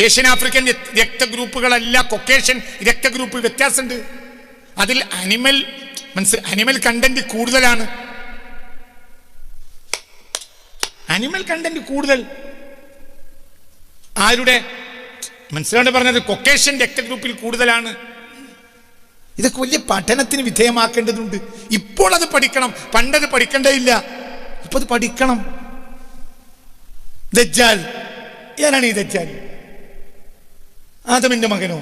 Asian African രക്തഗ്രൂപ്പുകളല്ല Caucasian രക്തഗ്രൂപ്പ് വ്യത്യാസമുണ്ട്. അതിൽ animal content കൂടുതലാണ്. അനിമൽ കണ്ടന്റ് കൂടുതൽ ആരുടെ മനസ്സിലാണ് പറഞ്ഞത്? കൊക്കേഷ്യൻ രക്തഗ്രൂപ്പിൽ കൂടുതലാണ്. ഇതൊക്കെ വലിയ പഠനത്തിന് വിധേയമാക്കേണ്ടതുണ്ട്. ഇപ്പോൾ അത് പഠിക്കണം, പണ്ടത് പഠിക്കേണ്ടതില്ല, ഇപ്പൊ അത് പഠിക്കണം. ദജ്ജാൽ ഞാനാണ്. ഈ ദജ്ജാൽ ആദമിന്റെ മകനോ?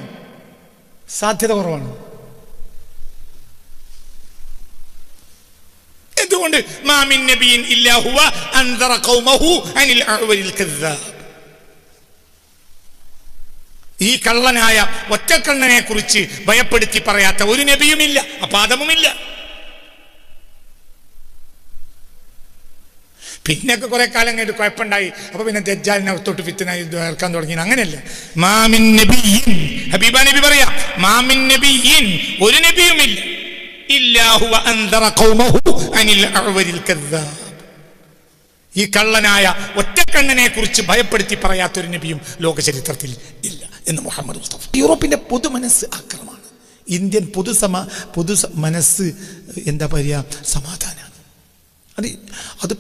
സാധ്യത കുറവാണ്. എന്തുകൊണ്ട്? മാ മിൻ നബിയിൻ ഇല്ലാ ഹുവ അൻദറ ഖൗമഹു അനിൽ അഅ്വരിൽ കദ്ദാബ്. ഈ കള്ളനായ ഒറ്റക്കണ്ണനെ കുറിച്ച് ഭയപ്പെടുത്തി പറയാത്ത ഒരു നബിയുമില്ല, അപ്പൊ ആദമുമില്ല. പിന്നൊക്കെ കുറെ കാലം കഴിഞ്ഞിട്ട് കുഴപ്പമുണ്ടായി. അപ്പൊ പിന്നെ ദജ്ജാലിനെ അകത്തോട്ട് ഫിത്നായി ഇറക്കാൻ തുടങ്ങി. അങ്ങനെയല്ല. മാമിൻ നബിയിൻ, ഹബീബ നബി പറയാ, മാമിൻ നബിയിൻ, ഒരു നബിയുമില്ല ഇല്ലാ ഹുവ അൻദറ ഖൗമഹു അനിൽ അഅ്വരിൽ കദ്ദാബ്. ഈ കള്ളനായ ഒറ്റക്കണ്ണനെ കുറിച്ച് ഭയപ്പെടുത്തി പറയാത്തൊരു നബിയും ലോക ചരിത്രത്തിൽ ഇല്ല എന്ന് മുഹമ്മദ് മുസ്തഫ. യൂറോപ്പിന്റെ പൊതു മനസ്സ് അക്രമമാണ്. ഇന്ത്യൻ പൊതു മനസ്സ് എന്താ പറയുക? സമാധാനമാണ്. അത്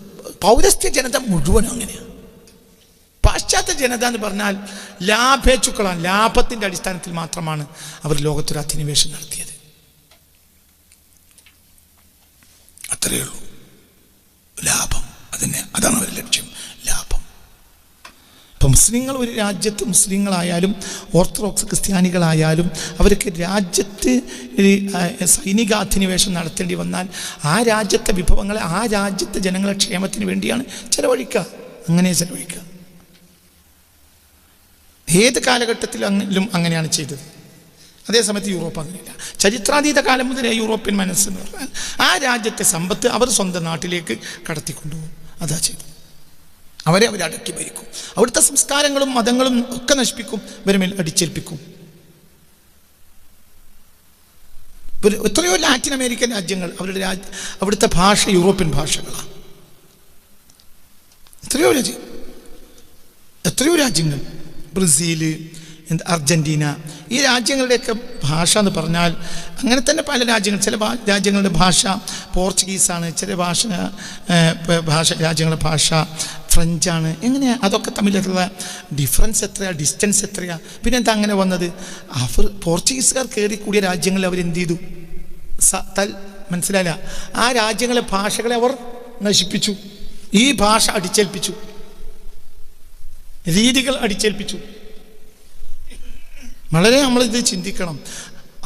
പൗരസ്ത്യ ജനത മുഴുവൻ അങ്ങനെയാണ്. പാശ്ചാത്യ ജനത എന്ന് പറഞ്ഞാൽ ലാഭേച്ഛുക്കളാണ്. ലാഭത്തിന്റെ അടിസ്ഥാനത്തിൽ മാത്രമാണ് അവർ ലോകത്തൊരു അധിനിവേശം നടത്തിയത്. അത്രയേ ഉള്ളൂ. ലാഭം, അതാണ് അവരുടെ ലക്ഷ്യം, ലാഭം. ഇപ്പം മുസ്ലിങ്ങൾ ഒരു രാജ്യത്ത്, മുസ്ലിങ്ങളായാലും ഓർത്തഡോക്സ് ക്രിസ്ത്യാനികളായാലും അവർക്ക് രാജ്യത്ത് സൈനികാധിനിവേശം നടത്തേണ്ടി വന്നാൽ ആ രാജ്യത്തെ വിഭവങ്ങളെ ആ രാജ്യത്തെ ജനങ്ങളുടെ ക്ഷേമത്തിന് വേണ്ടിയാണ് ചെലവഴിക്കുക. അങ്ങനെ ചെലവഴിക്കുക. ഏത് കാലഘട്ടത്തിലും അങ്ങനെയാണ് ചെയ്തത്. അതേസമയത്ത് യൂറോപ്പ് അങ്ങനെയില്ല. ചരിത്രാതീത കാലം മുതലേ യൂറോപ്യൻ മനസ്സെന്ന് പറഞ്ഞാൽ ആ രാജ്യത്തെ സമ്പത്ത് അവർ സ്വന്തം നാട്ടിലേക്ക് കടത്തിക്കൊണ്ടുപോകും. അതാ ചെയ്തു. അവരെ അടക്കി ഭരിക്കും. അവിടുത്തെ സംസ്കാരങ്ങളും മതങ്ങളും ഒക്കെ നശിപ്പിക്കും, ഇവരുമേൽ അടിച്ചേൽപ്പിക്കും. എത്രയോ ലാറ്റിൻ അമേരിക്കൻ രാജ്യങ്ങൾ അവിടുത്തെ ഭാഷ യൂറോപ്യൻ ഭാഷകളാണ്. എത്രയോ രാജ്യങ്ങൾ, ബ്രസീല്, അർജന്റീന, ഈ രാജ്യങ്ങളുടെയൊക്കെ ഭാഷ എന്ന് പറഞ്ഞാൽ അങ്ങനെ തന്നെ പല രാജ്യങ്ങൾ, ചില രാജ്യങ്ങളുടെ ഭാഷ പോർച്ചുഗീസാണ്, ചില രാജ്യങ്ങളുടെ ഭാഷ ഫ്രഞ്ചാണ്. എങ്ങനെയാണ് അതൊക്കെ തമ്മിലുള്ള ഡിഫറൻസ് എത്രയാണ്, ഡിസ്റ്റൻസ് എത്രയാണ്? പിന്നെ എന്താ അങ്ങനെ വന്നത്? പോർച്ചുഗീസുകാർ കയറിക്കൂടിയ രാജ്യങ്ങളിൽ അവരെന്ത് ചെയ്തു? മനസ്സിലായില്ല. ആ രാജ്യങ്ങളെ ഭാഷകളെ അവർ നശിപ്പിച്ചു. ഈ ഭാഷ അടിച്ചേൽപ്പിച്ചു, രീതികൾ അടിച്ചേൽപ്പിച്ചു. വളരെ നമ്മളിത് ചിന്തിക്കണം.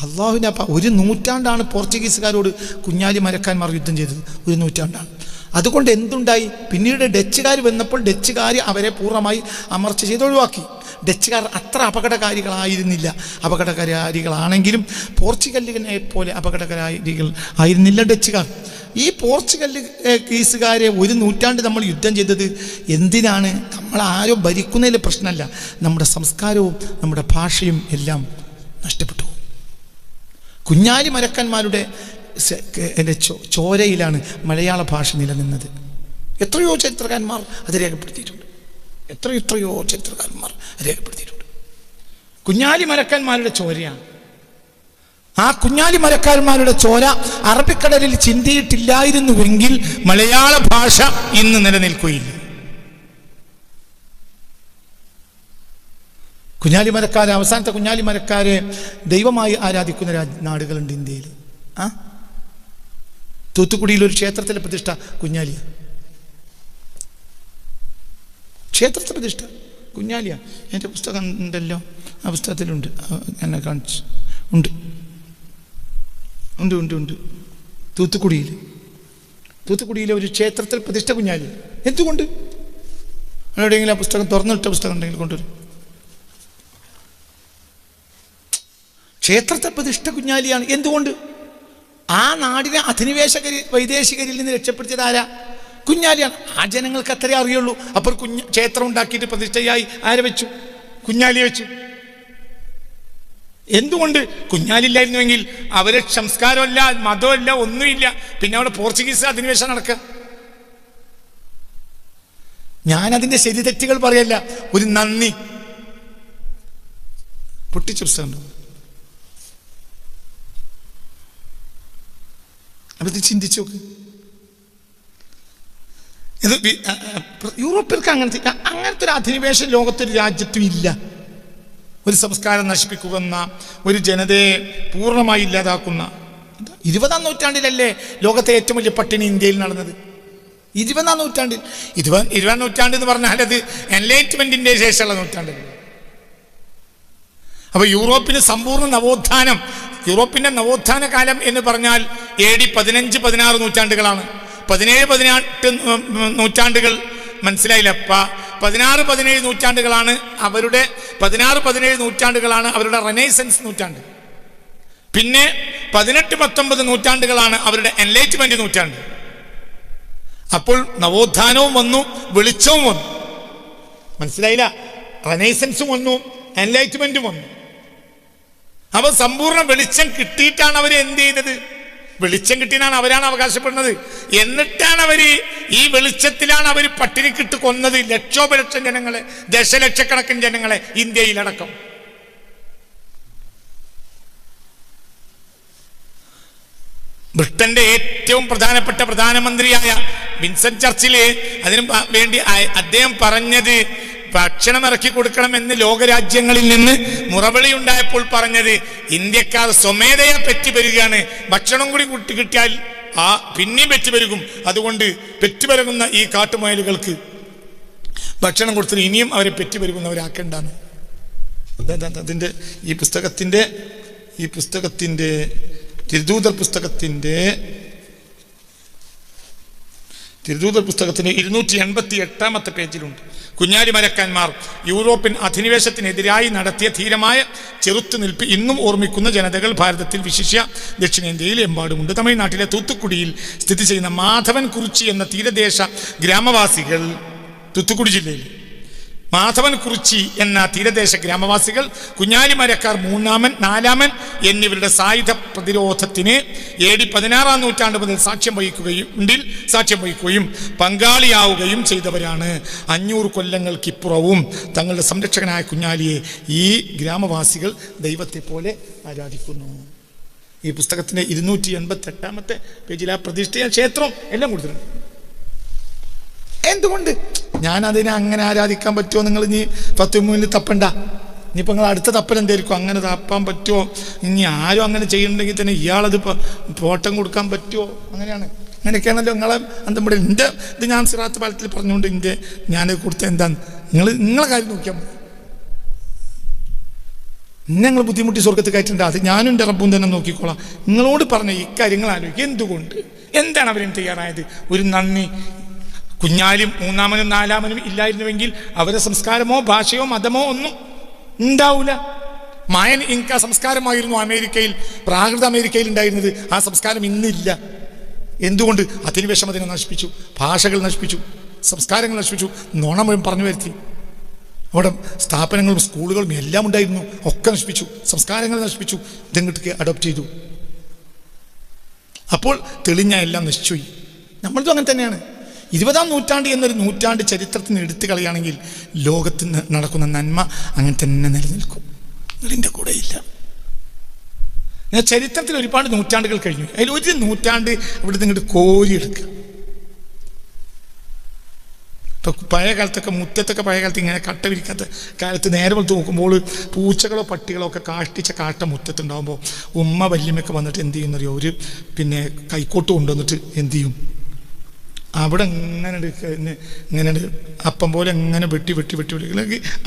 അള്ളാഹുവിൻ്റെ 1 നൂറ്റാണ്ടാണ് പോർച്ചുഗീസുകാരോട് കുഞ്ഞാലി മരക്കാന്മാർ യുദ്ധം ചെയ്തത്. 1 നൂറ്റാണ്ടാണ്. അതുകൊണ്ട് എന്തുണ്ടായി? പിന്നീട് ഡച്ചുകാർ വന്നപ്പോൾ ഡച്ചുകാർ അവരെ പൂർണ്ണമായി അമർച്ച ചെയ്ത് ഒഴിവാക്കി. ഡച്ചുകാർ അത്ര അപകടകാരികളായിരുന്നില്ല. അപകടകാരികളാണെങ്കിലും പോർച്ചുഗലിനെ പോലെ അപകടകാരികൾ ആയിരുന്നില്ല ഡച്ചുകാർ. ഈ പോർച്ചുഗീസുകാരെ 1 നൂറ്റാണ്ട് നമ്മൾ യുദ്ധം ചെയ്തത് എന്തിനാണ്? നമ്മളാരോ ഭരിക്കുന്നതിൽ പ്രശ്നമല്ല, നമ്മുടെ സംസ്കാരവും നമ്മുടെ ഭാഷയും എല്ലാം നഷ്ടപ്പെട്ടു. കുഞ്ഞാലി മരക്കന്മാരുടെ ചോരയിലാണ് മലയാള ഭാഷ നിലനിന്നത്. എത്രയോ ചരിത്രകാരന്മാർ അത് രേഖപ്പെടുത്തിയിട്ടുണ്ട്. എത്രയോ ചരിത്രകാരന്മാർ രേഖപ്പെടുത്തിയിട്ടുണ്ട്. കുഞ്ഞാലി മരക്കന്മാരുടെ ചോരയാണ്. ആ കുഞ്ഞാലി മരക്കാരന്മാരുടെ ചോര അറബിക്കടലിൽ ചിന്തിയിട്ടില്ലായിരുന്നുവെങ്കിൽ മലയാള ഭാഷ ഇന്ന് നിലനിൽക്കുകയില്ല. കുഞ്ഞാലിമരക്കാരെ, അവസാനത്തെ കുഞ്ഞാലിമരക്കാരെ ദൈവമായി ആരാധിക്കുന്ന നാടുകളുണ്ട് ഇന്ത്യയിൽ. തൂത്തുക്കുടിയിൽ ഒരു ക്ഷേത്രത്തിലെ പ്രതിഷ്ഠ കുഞ്ഞാലിയ. ക്ഷേത്രത്തിലെ പ്രതിഷ്ഠ കുഞ്ഞാലിയ. എൻ്റെ പുസ്തകം ഉണ്ടല്ലോ, ആ പുസ്തകത്തിലുണ്ട്, എന്നെ കാണിച്ചു. ഉണ്ട്. തൂത്തുക്കുടിയിലെ ഒരു ക്ഷേത്രത്തിൽ പ്രതിഷ്ഠ കുഞ്ഞാലിയ. എന്തുകൊണ്ട്? എവിടെയെങ്കിലും ആ പുസ്തകം തുറന്നിട്ട പുസ്തകം ഉണ്ടെങ്കിൽ കൊണ്ടുവരും. ക്ഷേത്രത്തെ പ്രതിഷ്ഠ കുഞ്ഞാലിയാണ്. എന്തുകൊണ്ട്? ആ നാടിനെ അധിനിവേശകരി വൈദേശികരിൽ നിന്ന് രക്ഷപ്പെടുത്തിയത് ആരാ? കുഞ്ഞാലിയാണ്. ആ ജനങ്ങൾക്ക് അത്രേ അറിയുള്ളൂ. അപ്പോൾ ക്ഷേത്രം ഉണ്ടാക്കിയിട്ട് പ്രതിഷ്ഠയായി ആരെ വെച്ചു? കുഞ്ഞാലിയെ വെച്ചു. എന്തുകൊണ്ട്? കുഞ്ഞാലില്ലായിരുന്നുവെങ്കിൽ അവരെ സംസ്കാരമല്ല, മതമല്ല, ഒന്നുമില്ല. പിന്നെ അവിടെ പോർച്ചുഗീസ് അധിനിവേശം നടക്കുക. ഞാനതിൻ്റെ ശരി തെറ്റുകൾ പറയല്ല, ഒരു നന്ദി. പൊട്ടിച്ച പുസ്തകമുണ്ടോ? അപ്പം ഇത് ചിന്തിച്ചു നോക്ക്. ഇത് യൂറോപ്യർക്ക് അങ്ങനത്തെ ഒരു അധിനിവേശ ലോകത്തൊരു രാജ്യത്തും ഇല്ല. ഒരു സംസ്കാരം നശിപ്പിക്കുന്ന, ഒരു ജനതയെ പൂർണ്ണമായി ഇല്ലാതാക്കുന്ന. 20-ാം നൂറ്റാണ്ടിലല്ലേ ലോകത്തെ ഏറ്റവും വലിയ പട്ടിണി ഇന്ത്യയിൽ നടന്നത്? 20-ാം നൂറ്റാണ്ടിൽ. 20-ാം നൂറ്റാണ്ട് എന്ന് പറഞ്ഞാൽ അത് എൻലൈറ്റ്മെന്റിന്റെ ശേഷമുള്ള നൂറ്റാണ്ടല്ലേ. അപ്പൊ യൂറോപ്പിന് സമ്പൂർണ്ണ നവോത്ഥാനം, യൂറോപ്പിന്റെ നവോത്ഥാന കാലം എന്ന് പറഞ്ഞാൽ AD 15-16 നൂറ്റാണ്ടുകളാണ്. 17-18 നൂറ്റാണ്ടുകൾ മനസ്സിലായില്ല. 16-17 നൂറ്റാണ്ടുകളാണ് അവരുടെ 16-17 നൂറ്റാണ്ടുകളാണ് അവരുടെ റെനൈസൻസ് നൂറ്റാണ്ട്. പിന്നെ 18-19 നൂറ്റാണ്ടുകളാണ് അവരുടെ എൻലൈറ്റ്മെന്റ് നൂറ്റാണ്ട്. അപ്പോൾ നവോത്ഥാനവും വന്നു, വെളിച്ചവും വന്നു. മനസ്സിലായില്ല? റെനൈസൻസും വന്നു, എൻലൈറ്റ്മെന്റും വന്നു. അപ്പൊ സമ്പൂർണ്ണ വെളിച്ചം കിട്ടിയിട്ടാണ് അവർ എന്ത് ചെയ്തത്? വെളിച്ചം കിട്ടിയാണ് അവരാണ് അവകാശപ്പെടുന്നത്. എന്നിട്ടാണ് അവര് ഈ വെളിച്ചത്തിലാണ് അവർ പട്ടിണിക്കിട്ട് കൊന്നത് ലക്ഷോപലക്ഷം ജനങ്ങളെ, ദശലക്ഷക്കണക്കിന് ജനങ്ങളെ ഇന്ത്യയിലടക്കം. ബ്രിട്ടന്റെ ഏറ്റവും പ്രധാനപ്പെട്ട പ്രധാനമന്ത്രിയായ വിൻസൻ ചർച്ചില് അതിനു വേണ്ടി അദ്ദേഹം പറഞ്ഞത്, ഭക്ഷണം ഇറക്കി കൊടുക്കണമെന്ന് ലോകരാജ്യങ്ങളിൽ നിന്ന് മുറവിളി ഉണ്ടായപ്പോൾ പറഞ്ഞത്, ഇന്ത്യക്കാർ സ്വമേധയാ പെറ്റുപെരുകയാണ്, ഭക്ഷണം കൂടി കിട്ടിയാൽ പിന്നെയും പെറ്റുപെരുകും, അതുകൊണ്ട് പെറ്റുപെരുകുന്ന ഈ കാട്ടുമുയലുകൾക്ക് ഭക്ഷണം കൊടുത്തിട്ട് ഇനിയും അവരെ പെറ്റുപെരുകുന്നവരാക്കേണ്ടാന്ന്. അതിൻ്റെ ഈ പുസ്തകത്തിൻ്റെ തിരുദൂതർ പുസ്തകത്തിൻ്റെ 288-ാമത്തെ പേജിലുണ്ട്. കുഞ്ഞാലി മരക്കാന്മാർ യൂറോപ്യൻ അധിനിവേശത്തിനെതിരായി നടത്തിയ ധീരമായ ചെറുത്തുനിൽപ്പ് ഇന്നും ഓർമ്മിക്കുന്ന ജനതകൾ ഭാരതത്തിൽ, വിശിഷ്യ ദക്ഷിണേന്ത്യയിൽ എമ്പാടുമുണ്ട്. തമിഴ്നാട്ടിലെ തൂത്തുക്കുടിയിൽ സ്ഥിതി ചെയ്യുന്ന മാധവൻ കുറിച്ചി എന്ന തീരദേശ ഗ്രാമവാസികൾ, തൂത്തുക്കുടി ജില്ലയിൽ മാധവൻ കുറിച്ചി എന്ന തീരദേശ ഗ്രാമവാസികൾ കുഞ്ഞാലി മരക്കാർ 3-ാമൻ 4-ാമൻ എന്നിവരുടെ സായുധ പ്രതിരോധത്തിന് AD 16-ാം നൂറ്റാണ്ട് മുതൽ സാക്ഷ്യം വഹിക്കുകയും പങ്കാളിയാവുകയും ചെയ്തവരാണ്. 500 കൊല്ലങ്ങൾക്കിപ്പുറവും തങ്ങളുടെ സംരക്ഷകനായ കുഞ്ഞാലിയെ ഈ ഗ്രാമവാസികൾ ദൈവത്തെ പോലെ ആരാധിക്കുന്നു. ഈ പുസ്തകത്തിന്റെ 288-ാമത്തെ പേജിൽ ആ പ്രതിഷ്ഠ ക്ഷേത്രം എല്ലാം കൊടുത്തിട്ടുണ്ട്. എന്തുകൊണ്ട് ഞാനതിനെ അങ്ങനെ ആരാധിക്കാൻ പറ്റുമോ? നിങ്ങൾ ഇനി 10 തപ്പണ്ട. ഇനിയിപ്പോൾ നിങ്ങൾ അടുത്ത തപ്പൽ എന്തായിരിക്കും? അങ്ങനെ തപ്പാൻ പറ്റുമോ? ഇനി ആരും അങ്ങനെ ചെയ്യുന്നുണ്ടെങ്കിൽ തന്നെ ഇയാളത് ഫോട്ടം കൊടുക്കാൻ പറ്റുമോ? അങ്ങനെയൊക്കെയാണല്ലോ നിങ്ങളെ അന്തമ്പടി. എൻ്റെ ഇത് ഞാൻ സിറാത്ത് പാലത്തിൽ പറഞ്ഞുകൊണ്ട് ഞാനത് കൊടുത്ത എന്താണ്? നിങ്ങളെ കാര്യം നോക്കിയാൽ മതി. ഞങ്ങൾ ബുദ്ധിമുട്ടി സ്വർഗത്ത് കയറ്റേണ്ട, അത് ഞാനും എൻ്റെ റബ്ബും തന്നെ നോക്കിക്കോളാം. നിങ്ങളോട് പറഞ്ഞ ഈ കാര്യങ്ങൾ ആലോചിക്കുക. എന്തുകൊണ്ട്, എന്താണ് അവരും തയ്യാറായത്? ഒരു നന്ദി. കുഞ്ഞാലും 3-ാമനും 4-ാമനും ഇല്ലായിരുന്നുവെങ്കിൽ അവരുടെ സംസ്കാരമോ ഭാഷയോ മതമോ ഒന്നും ഉണ്ടാവില്ല. മായൻ ഇൻക സംസ്കാരമായിരുന്നു അമേരിക്കയിൽ, പ്രാകൃത അമേരിക്കയിൽ ഉണ്ടായിരുന്നത്. ആ സംസ്കാരം ഇന്നില്ല. എന്തുകൊണ്ട്? അധിനിവേശം അതിനെ നശിപ്പിച്ചു, ഭാഷകൾ നശിപ്പിച്ചു, സംസ്കാരങ്ങൾ നശിപ്പിച്ചു, നുണ പറഞ്ഞു വരുത്തി. അവിടെ സ്ഥാപനങ്ങളും സ്കൂളുകളും എല്ലാം ഉണ്ടായിരുന്നു, ഒക്കെ നശിപ്പിച്ചു, സംസ്കാരങ്ങൾ നശിപ്പിച്ചു, ഇതെങ്ങോട്ട് അഡോപ്റ്റ് ചെയ്തു. അപ്പോൾ തെളിഞ്ഞ എല്ലാം നശിച്ചുപോയി. നമ്മളിതും അങ്ങനെ തന്നെയാണ്. 20-ാം നൂറ്റാണ്ട് എന്നൊരു നൂറ്റാണ്ട് ചരിത്രത്തിന് എടുത്തു കളയുകയാണെങ്കിൽ ലോകത്ത് നടക്കുന്ന നന്മ അങ്ങനെ തന്നെ നിലനിൽക്കും. ഇതിൻ്റെ കൂടെ ഇല്ല. ചരിത്രത്തിൽ ഒരുപാട് നൂറ്റാണ്ടുകൾ കഴിഞ്ഞു. അതിൽ ഒരു നൂറ്റാണ്ട് ഇവിടെ നിങ്ങോട്ട് കോരിയെടുക്കുക. ഇപ്പോൾ പഴയ കാലത്തൊക്കെ മുറ്റത്തൊക്കെ പഴയ കാലത്ത് ഇങ്ങനെ കട്ട വിരിക്കാത്ത കാലത്ത് നേരെ പോലത്ത് നോക്കുമ്പോൾ പൂച്ചകളോ പട്ടികളോ ഒക്കെ കാഷ്ടിച്ച കാട്ട മുറ്റത്തുണ്ടാകുമ്പോൾ ഉമ്മ വല്യമ്മയൊക്കെ വന്നിട്ട് എന്ത് ചെയ്യുന്നറിയോ? ഒരു കൈക്കോട്ട് കൊണ്ടുവന്നിട്ട് എന്ത് ചെയ്യും? അവിടെ ഇങ്ങനെ അപ്പം പോലെ എങ്ങനെ വെട്ടി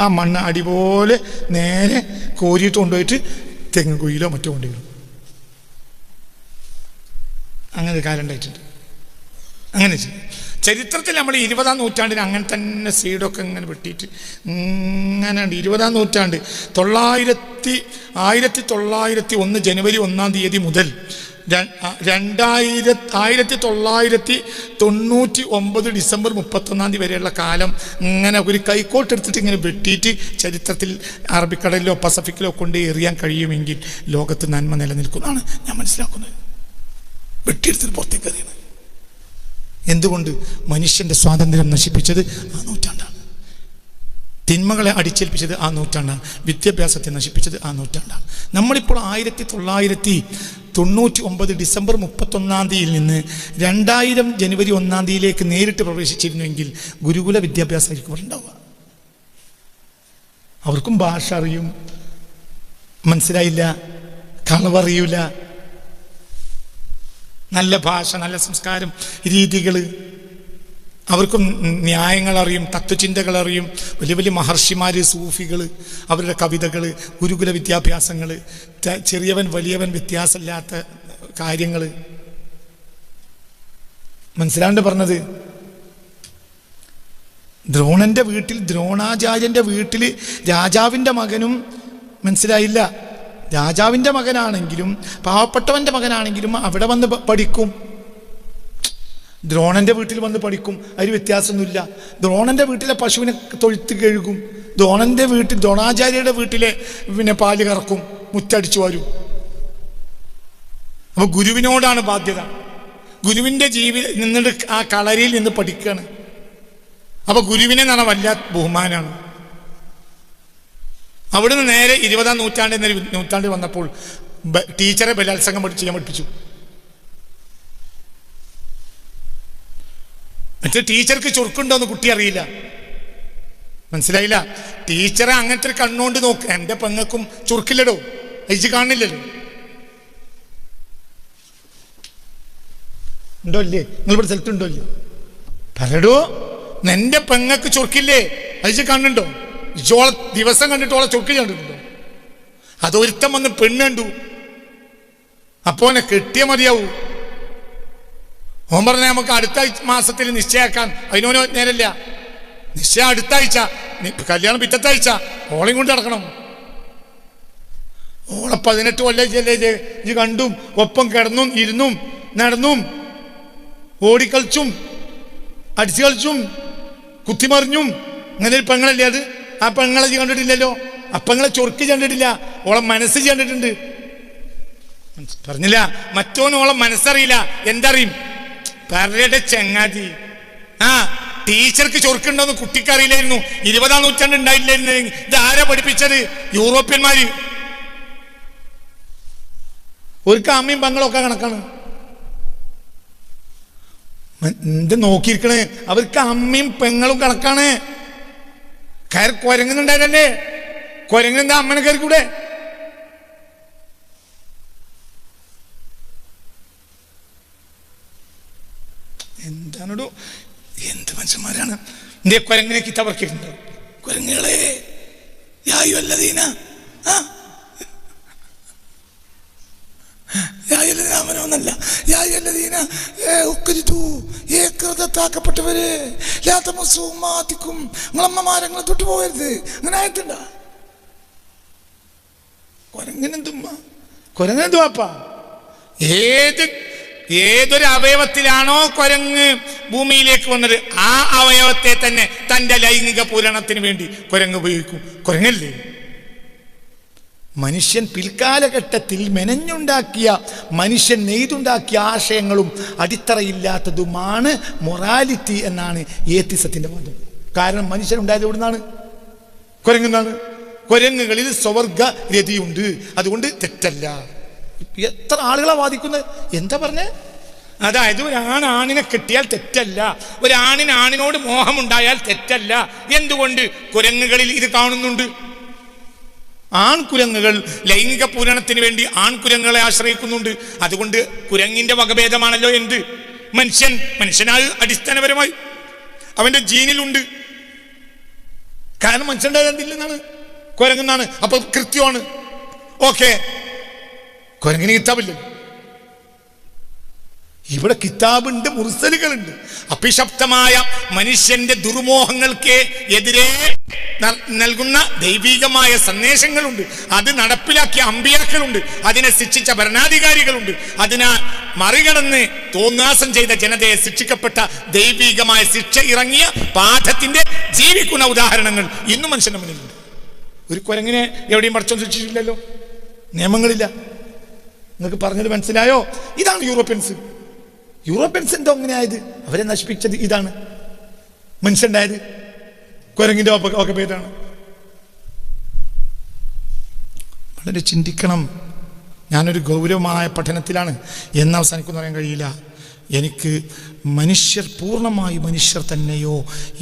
ആ മണ്ണ് അടി പോലെ നേരെ കോരിയിട്ട് കൊണ്ടുപോയിട്ട് തെങ്ങ് കുയിലോ മറ്റോ കൊണ്ടുവരും. അങ്ങനെ ഒരു കാലം ഉണ്ടായിട്ടുണ്ട്. അങ്ങനെ ചരിത്രത്തിൽ നമ്മൾ 20-ാം നൂറ്റാണ്ടിന് അങ്ങനെ തന്നെ സീഡൊക്കെ ഇങ്ങനെ വെട്ടിയിട്ട് ഇങ്ങനെ 20-ാം നൂറ്റാണ്ട് 1901 ജനുവരി 1-ാം തീയതി മുതൽ 1999 ഡിസംബർ 31-ാം തീയതി വരെയുള്ള കാലം ഇങ്ങനെ ഒരു കൈക്കോട്ട് എടുത്തിട്ട് ഇങ്ങനെ വെട്ടിയിട്ട് ചരിത്രത്തിൽ അറബിക്കടലിലോ പസഫിക്കിലോ കൊണ്ട് എറിയാൻ കഴിയുമെങ്കിൽ ലോകത്ത് നന്മ നിലനിൽക്കുന്നതാണ് ഞാൻ മനസ്സിലാക്കുന്നത്. വെട്ടിയെടുത്തിട്ട് പുറത്തേക്ക് എറിയണം. എന്തുകൊണ്ട്? മനുഷ്യൻ്റെ സ്വാതന്ത്ര്യം നശിപ്പിച്ചത് ആ നൂറ്റാണ്ടാണ്. തിന്മകളെ അടിച്ചേൽപ്പിച്ചത് ആ നൂറ്റാണ്ടാണ്. വിദ്യാഭ്യാസത്തെ നശിപ്പിച്ചത് ആ നൂറ്റാണ്ടാണ്. നമ്മളിപ്പോൾ 1999 ഡിസംബർ 31 നിന്ന് 2000 ജനുവരി 1 നേരിട്ട് പ്രവേശിച്ചിരുന്നുവെങ്കിൽ ഗുരുകുല വിദ്യാഭ്യാസമായിരിക്കും ഇവിടെ ഉണ്ടാവുക. അവർക്കും ഭാഷ അറിയും, മനസ്സിലായില്ല, കളവറിയൂല, നല്ല ഭാഷ, നല്ല സംസ്കാരം, രീതികൾ, അവർക്കും ന്യായങ്ങൾ അറിയും, തത്വചിന്തകൾ അറിയും. വലിയ വലിയ മഹർഷിമാർ, സൂഫികൾ, അവരുടെ കവിതകൾ, ഗുരുകുല വിദ്യാഭ്യാസങ്ങൾ, ചെറിയവൻ വലിയവൻ വ്യത്യാസമില്ലാത്ത കാര്യങ്ങൾ. മനസ്സിലാണ്ട് പറഞ്ഞത്? ദ്രോണന്റെ വീട്ടിൽ, ദ്രോണാചാര്യന്റെ വീട്ടിൽ രാജാവിൻ്റെ മകനും, മനസ്സിലായില്ല, രാജാവിൻ്റെ മകനാണെങ്കിലും പാവപ്പെട്ടവൻ്റെ മകനാണെങ്കിലും അവിടെ വന്ന് പഠിക്കും. ദ്രോണന്റെ വീട്ടിൽ വന്ന് പഠിക്കും, അതിന് വ്യത്യാസമൊന്നുമില്ല. ദ്രോണന്റെ വീട്ടിലെ പശുവിനെ തൊഴുത്ത് കഴുകും, ദ്രോണന്റെ വീട്ടിൽ, ദ്രോണാചാര്യയുടെ വീട്ടിലെ പാല് കറക്കും, മുറ്റടിച്ചു വരും. അപ്പൊ ഗുരുവിനോടാണ് ബാധ്യത. ഗുരുവിൻ്റെ നിന്നിട്ട് ആ കളരിയിൽ നിന്ന് പഠിക്കുകയാണ്. അപ്പൊ ഗുരുവിനെ എന്ന് പറഞ്ഞാൽ വലിയ ബഹുമാനാണ്. അവിടുന്ന് നേരെ 20-ാം നൂറ്റാണ്ട് വന്നപ്പോൾ ടീച്ചറെ ബലാത്സംഗം ചെയ്യാൻ പഠിപ്പിച്ചു. മറ്റേ ടീച്ചർക്ക് ചുരുക്കുണ്ടോന്ന് കുട്ടി അറിയില്ല, മനസ്സിലായില്ല. ടീച്ചറെ അങ്ങനത്തെ ഒരു കണ്ണുകൊണ്ട് നോക്ക്. എൻ്റെ പെങ്ങൾക്കും ചുരുക്കില്ലടോ, അയച്ച് കാണില്ലല്ലോ. ഉണ്ടോ ഇല്ലേ? നിങ്ങളിവിടെ സ്ഥലത്തുണ്ടോ ഇല്ലേ? പറയടോ, നിന്റെ പെങ്ങക്ക് ചുരുക്കില്ലേ? അയച്ച് കാണുന്നുണ്ടോ? ഇച്ചോളെ ദിവസം കണ്ടിട്ട് ഓളെ ചുരുക്കി കണ്ടിട്ടുണ്ടോ? അതൊരുത്തം വന്ന് പെണ്ണ് കണ്ടു, അപ്പോനെ കെട്ടിയ മതിയാവൂ. ഓൻ പറഞ്ഞ നമുക്ക് അടുത്ത മാസത്തിൽ നിശ്ചയാക്കാൻ. അതിനോനോ നേരല്ല. നിശ്ചയം അടുത്ത ആഴ്ച, കല്യാണം പിറ്റത്തെ ആഴ്ച. ഓളെയും കൊണ്ട് നടക്കണം. ഓളെ 18 കൊല്ലം ഇത് കണ്ടും ഒപ്പം കിടന്നും ഇരുന്നും നടന്നും ഓടിക്കളിച്ചും അടിച്ചു കളിച്ചും കുത്തിമറിഞ്ഞും അങ്ങനെ ഒരു പെങ്ങളല്ലേ അത്. ആ പെങ്ങളെ കണ്ടിട്ടില്ലല്ലോ. ആ പെങ്ങളെ ചൊറുക്കി കണ്ടിട്ടില്ല, ഓളെ മനസ്സ് കണ്ടിട്ടുണ്ട്. പറഞ്ഞില്ല, മറ്റോനോളെ മനസ്സറിയില്ല. എന്തറിയും? പരയുടെ ചങ്ങാതി. ആ ടീച്ചർക്ക് ചൊറുക്കുണ്ടോന്ന് കുട്ടിക്ക് അറിയില്ലായിരുന്നു. 20-ാം നൂറ്റാണ്ട് ഉണ്ടായില്ലായിരുന്നു. ഇതാരാ പഠിപ്പിച്ചത്? യൂറോപ്യന്മാര്. ഒരു അമ്മയും പെങ്ങളൊക്കെ കണക്കാണ്. എന്ത് നോക്കിയിരിക്കണേ? അവർക്ക് അമ്മയും പെങ്ങളും കണക്കാണ്. കുരങ്ങുന്നുണ്ടായിരുന്നല്ലേ? കുരങ്ങെന്താ അമ്മനെ കയറി കൂടെ? എന്താണോ എന്ത് മനുഷ്യന്മാരാണ്. എന്തേ കുരങ്ങനെ കിത്തവർക്കുണ്ടോ? കുരങ്ങുകളെ യായുവല്ലദീന യായുവല്ലദീന യായുവല്ലദീന ഏകൃതത്താക്കപ്പെട്ടവര് ലാതമസുമാതിക്കും, നിങ്ങളമ്മമാരങ്ങളെ തൊട്ടു പോകരുത്. അങ്ങനെ ആയിട്ടുണ്ട? കുരങ്ങനെന്തുമ്മ? കുരങ്ങനെന്തുവാപ്പാ? ഏതൊരു അവയവത്തിലാണോ കുരങ്ങ് ഭൂമിയിലേക്ക് വന്നത്, ആ അവയവത്തെ തന്നെ തൻ്റെ ലൈംഗിക പൂരണത്തിന് വേണ്ടി കുരങ്ങ് ഉപയോഗിക്കും. കുരങ്ങല്ലേ? മനുഷ്യൻ പിൽക്കാലഘട്ടത്തിൽ മെനഞ്ഞുണ്ടാക്കിയ, മനുഷ്യൻ നെയ്തുണ്ടാക്കിയ ആശയങ്ങളും അടിത്തറയില്ലാത്തതുമാണ് മൊറാലിറ്റി എന്നാണ് ഏത്തിസത്തിന്റെ വാദം. കാരണം മനുഷ്യൻ ഉണ്ടായത് എവിടുന്നാണ്? കുരങ്ങുന്നാണ്. കുരങ്ങുകളിൽ സ്വവർഗ രതിയുണ്ട്, അതുകൊണ്ട് തെറ്റല്ല. എത്ര ആളുകളാ വാദിക്കുന്നത്? എന്താ പറഞ്ഞേ? അതായത് ഒരാണിനെ കിട്ടിയാൽ തെറ്റല്ല, ഒരാണിന് ആണിനോട് മോഹമുണ്ടായാൽ തെറ്റല്ല. എന്തുകൊണ്ട്? കുരങ്ങുകളിൽ ഇത് കാണുന്നുണ്ട്. ആൺകുരങ്ങുകൾ ലൈംഗിക പൂരണത്തിന് വേണ്ടി ആൺകുരങ്ങുകളെ ആശ്രയിക്കുന്നുണ്ട്. അതുകൊണ്ട് കുരങ്ങിന്റെ വകഭേദമാണല്ലോ എന്ത്? മനുഷ്യനായ അടിസ്ഥാനപരമായി അവന്റെ ജീനിലുണ്ട്. കാരണം മനുഷ്യൻ്റെ എന്തില്ലെന്നാണ്? കുരങ്ങെന്നാണ്. അപ്പൊ കൃത്യമാണ്. ഓക്കെ, കുരങ്ങിന് കിതാബില്ല. ഇവിടെ കിതാബുണ്ട്, മുർസലുകളുണ്ട്. അഭിശപ്തമായ മനുഷ്യന്റെ ദുർമോഹങ്ങൾക്ക് എതിരെ നൽകുന്ന ദൈവികമായ സന്ദേശങ്ങളുണ്ട്. അത് നടപ്പിലാക്കിയ അമ്പിയാക്കളുണ്ട്, അതിനെ ശിക്ഷിച്ച ഭരണാധികാരികളുണ്ട്, അതിനെ മറികടന്ന് തോന്നാസം ചെയ്ത ജനതയെ ശിക്ഷിക്കപ്പെട്ട ദൈവികമായ ശിക്ഷ ഇറങ്ങിയ പാഠത്തിന്റെ ജീവിക്കുന്ന ഉദാഹരണങ്ങൾ ഇന്നും മനുഷ്യന്റെ മുന്നിലുണ്ട്. ഒരു കുരങ്ങിനെ എവിടെയും പഠിച്ചോന്ന് ശിക്ഷിച്ചില്ലല്ലോ, നിയമങ്ങളില്ല. നിങ്ങൾക്ക് പറഞ്ഞത് മനസ്സിലായോ? ഇതാണ് യൂറോപ്യൻസ്. യൂറോപ്യൻസ് എന്തോ അങ്ങനെ ആയത്? അവരെ നശിപ്പിച്ചത് ഇതാണ്. മനുഷ്യണ്ടായത് കുരങ്ങിൻ്റെ ഒക്കെ പേരാണ്. വളരെ ചിന്തിക്കണം. ഞാനൊരു ഗൗരവമായ പഠനത്തിലാണ്. എന്ന് അവസാനിക്കുമെന്ന് പറയാൻ കഴിയില്ല. എനിക്ക് മനുഷ്യർ പൂർണ്ണമായി മനുഷ്യർ തന്നെയോ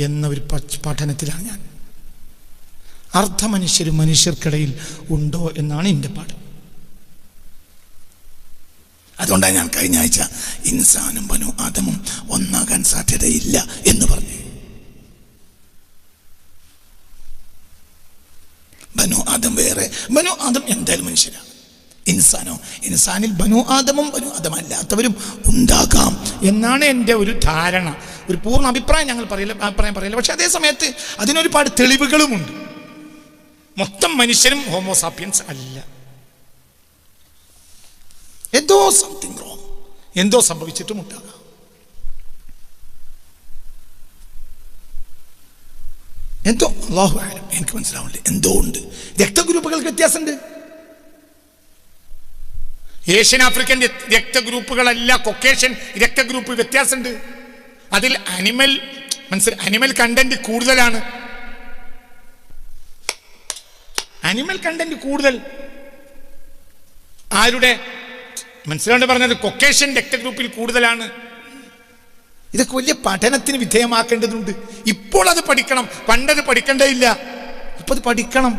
എന്ന ഒരു പഠനത്തിലാണ് ഞാൻ. അർദ്ധ മനുഷ്യരും മനുഷ്യർക്കിടയിൽ ഉണ്ടോ എന്നാണ് എൻ്റെ പാഠം. അതുകൊണ്ടാണ് ഞാൻ കഴിഞ്ഞ ആഴ്ച ഇൻസാനും ബനു ആദമും ഒന്നാകാൻ സാധ്യതയില്ല എന്ന് പറഞ്ഞു. ബനു ആദം വേറെ, ബനു ആദം എന്തായാലും മനുഷ്യരാണ്. ഇൻസാനിൽ ബനു ആദമും ബനു ആദം അല്ലാത്തവരും ഉണ്ടാകാം എന്നാണ് എൻ്റെ ഒരു ധാരണ. ഒരു പൂർണ്ണ അഭിപ്രായം അഭിപ്രായം പറയില്ല. പക്ഷെ അതേ സമയത്ത് അതിനൊരുപാട് തെളിവുകളുമുണ്ട്. മൊത്തം മനുഷ്യരും ഹോമോസാപ്പിയൻസ് അല്ല. എന്തോ സംതിങ് റോങ്, എന്തോ സംഭവിച്ചിട്ടും ഉണ്ടാകാം. എന്തോ അല്ലാഹു അഅലം, എനിക്ക് മനസ്സിലാവില്ല. എന്തോ ഉണ്ട്. രക്തഗ്രൂപ്പുകൾക്ക് വ്യത്യാസമുണ്ട്. ഏഷ്യൻ ആഫ്രിക്കൻ രക്തഗ്രൂപ്പുകളല്ല കൊക്കേഷ്യൻ രക്തഗ്രൂപ്പ് വ്യത്യാസമുണ്ട്. അതിൽ അനിമൽ കണ്ടന്റ് കൂടുതലാണ്. അനിമൽ കണ്ടന്റ് കൂടുതൽ ആരുടെ മനസ്സിലാണ്ട് പറഞ്ഞത് കൊക്കേഷ്യൻ രക്തഗ്രൂപ്പിൽ കൂടുതലാണ്. ഇതൊക്കെ വലിയ പഠനത്തിന് വിധേയമാക്കേണ്ടതുണ്ട്. ഇപ്പോൾ അത് പഠിക്കണം. പണ്ടത് പഠിക്കേണ്ടതില്ല, ഇപ്പൊ അത് പഠിക്കണം.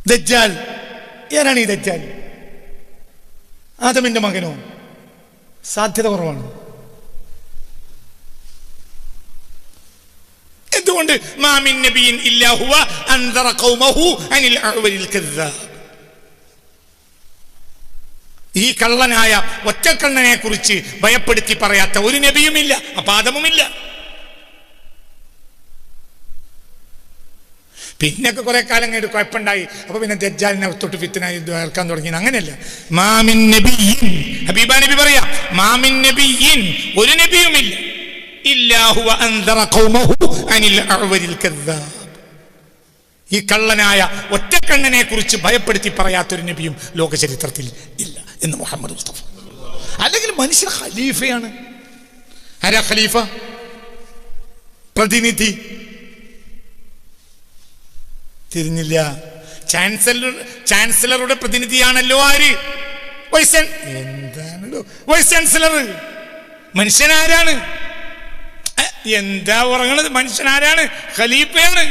ദജ്ജാൽ ആരാണ്? ഈ ദജ്ജാൽ ആദമിന്റെ മകനോ? സാധ്യത കുറവാണ്. എന്തുകൊണ്ട്? മാ മിൻ നബിയിൻ ഇല്ലാ ഹുവ അൻദറ ഖൗമഹു അനിൽ അഅ്വരിൽ കദ്ദാബ്. ഈ കള്ളനായ ഒറ്റക്കണ്ണനെ കുറിച്ച് ഭയപ്പെടുത്തി പറയാത്ത ഒരു നബിയുമില്ല, അപ്പൊ ആദമുമില്ല. പിന്നൊക്കെ കുറെ കാലം കഴിഞ്ഞ് കുഴപ്പമുണ്ടായി. അപ്പൊ പിന്നെ ദജ്ജാലിനെ തൊട്ട് ഫിത്നായി ഇറക്കാൻ തുടങ്ങി. അങ്ങനെയല്ല. മാമിൻ നബിയിൻ, ഹബീബ നബി പറയാ, മാമിൻ നബിയിൻ ഒരു നബിയുമില്ല ഇല്ലാ ഹുവ അൻദറ ഖൗമഹു അനിൽ അഅ്വരിൽ കദ്ദാബ്. ഈ കള്ളനായ ഒറ്റക്കണ്ണനെ കുറിച്ച് ഭയപ്പെടുത്തി പറയാത്തൊരു നബിയും ലോക ചരിത്രത്തിൽ ഇല്ല എന്ന് മുഹമ്മദ് മുസ്തഫ. അല്ലെങ്കിൽ മനുഷ്യൻ ഖലീഫയാണ്. ആരാ ഖലീഫ? പ്രതിനിധി. തിരിഞ്ഞില്ല. ചാൻസലറുടെ പ്രതിനിധിയാണല്ലോ ആര്? എന്താണല്ലോ വൈസ് ചാൻസലർ. മനുഷ്യനാരാണ്? എന്താ ഉറങ്ങണത്? മനുഷ്യനാരാണ്? ഖലീഫയാണ്.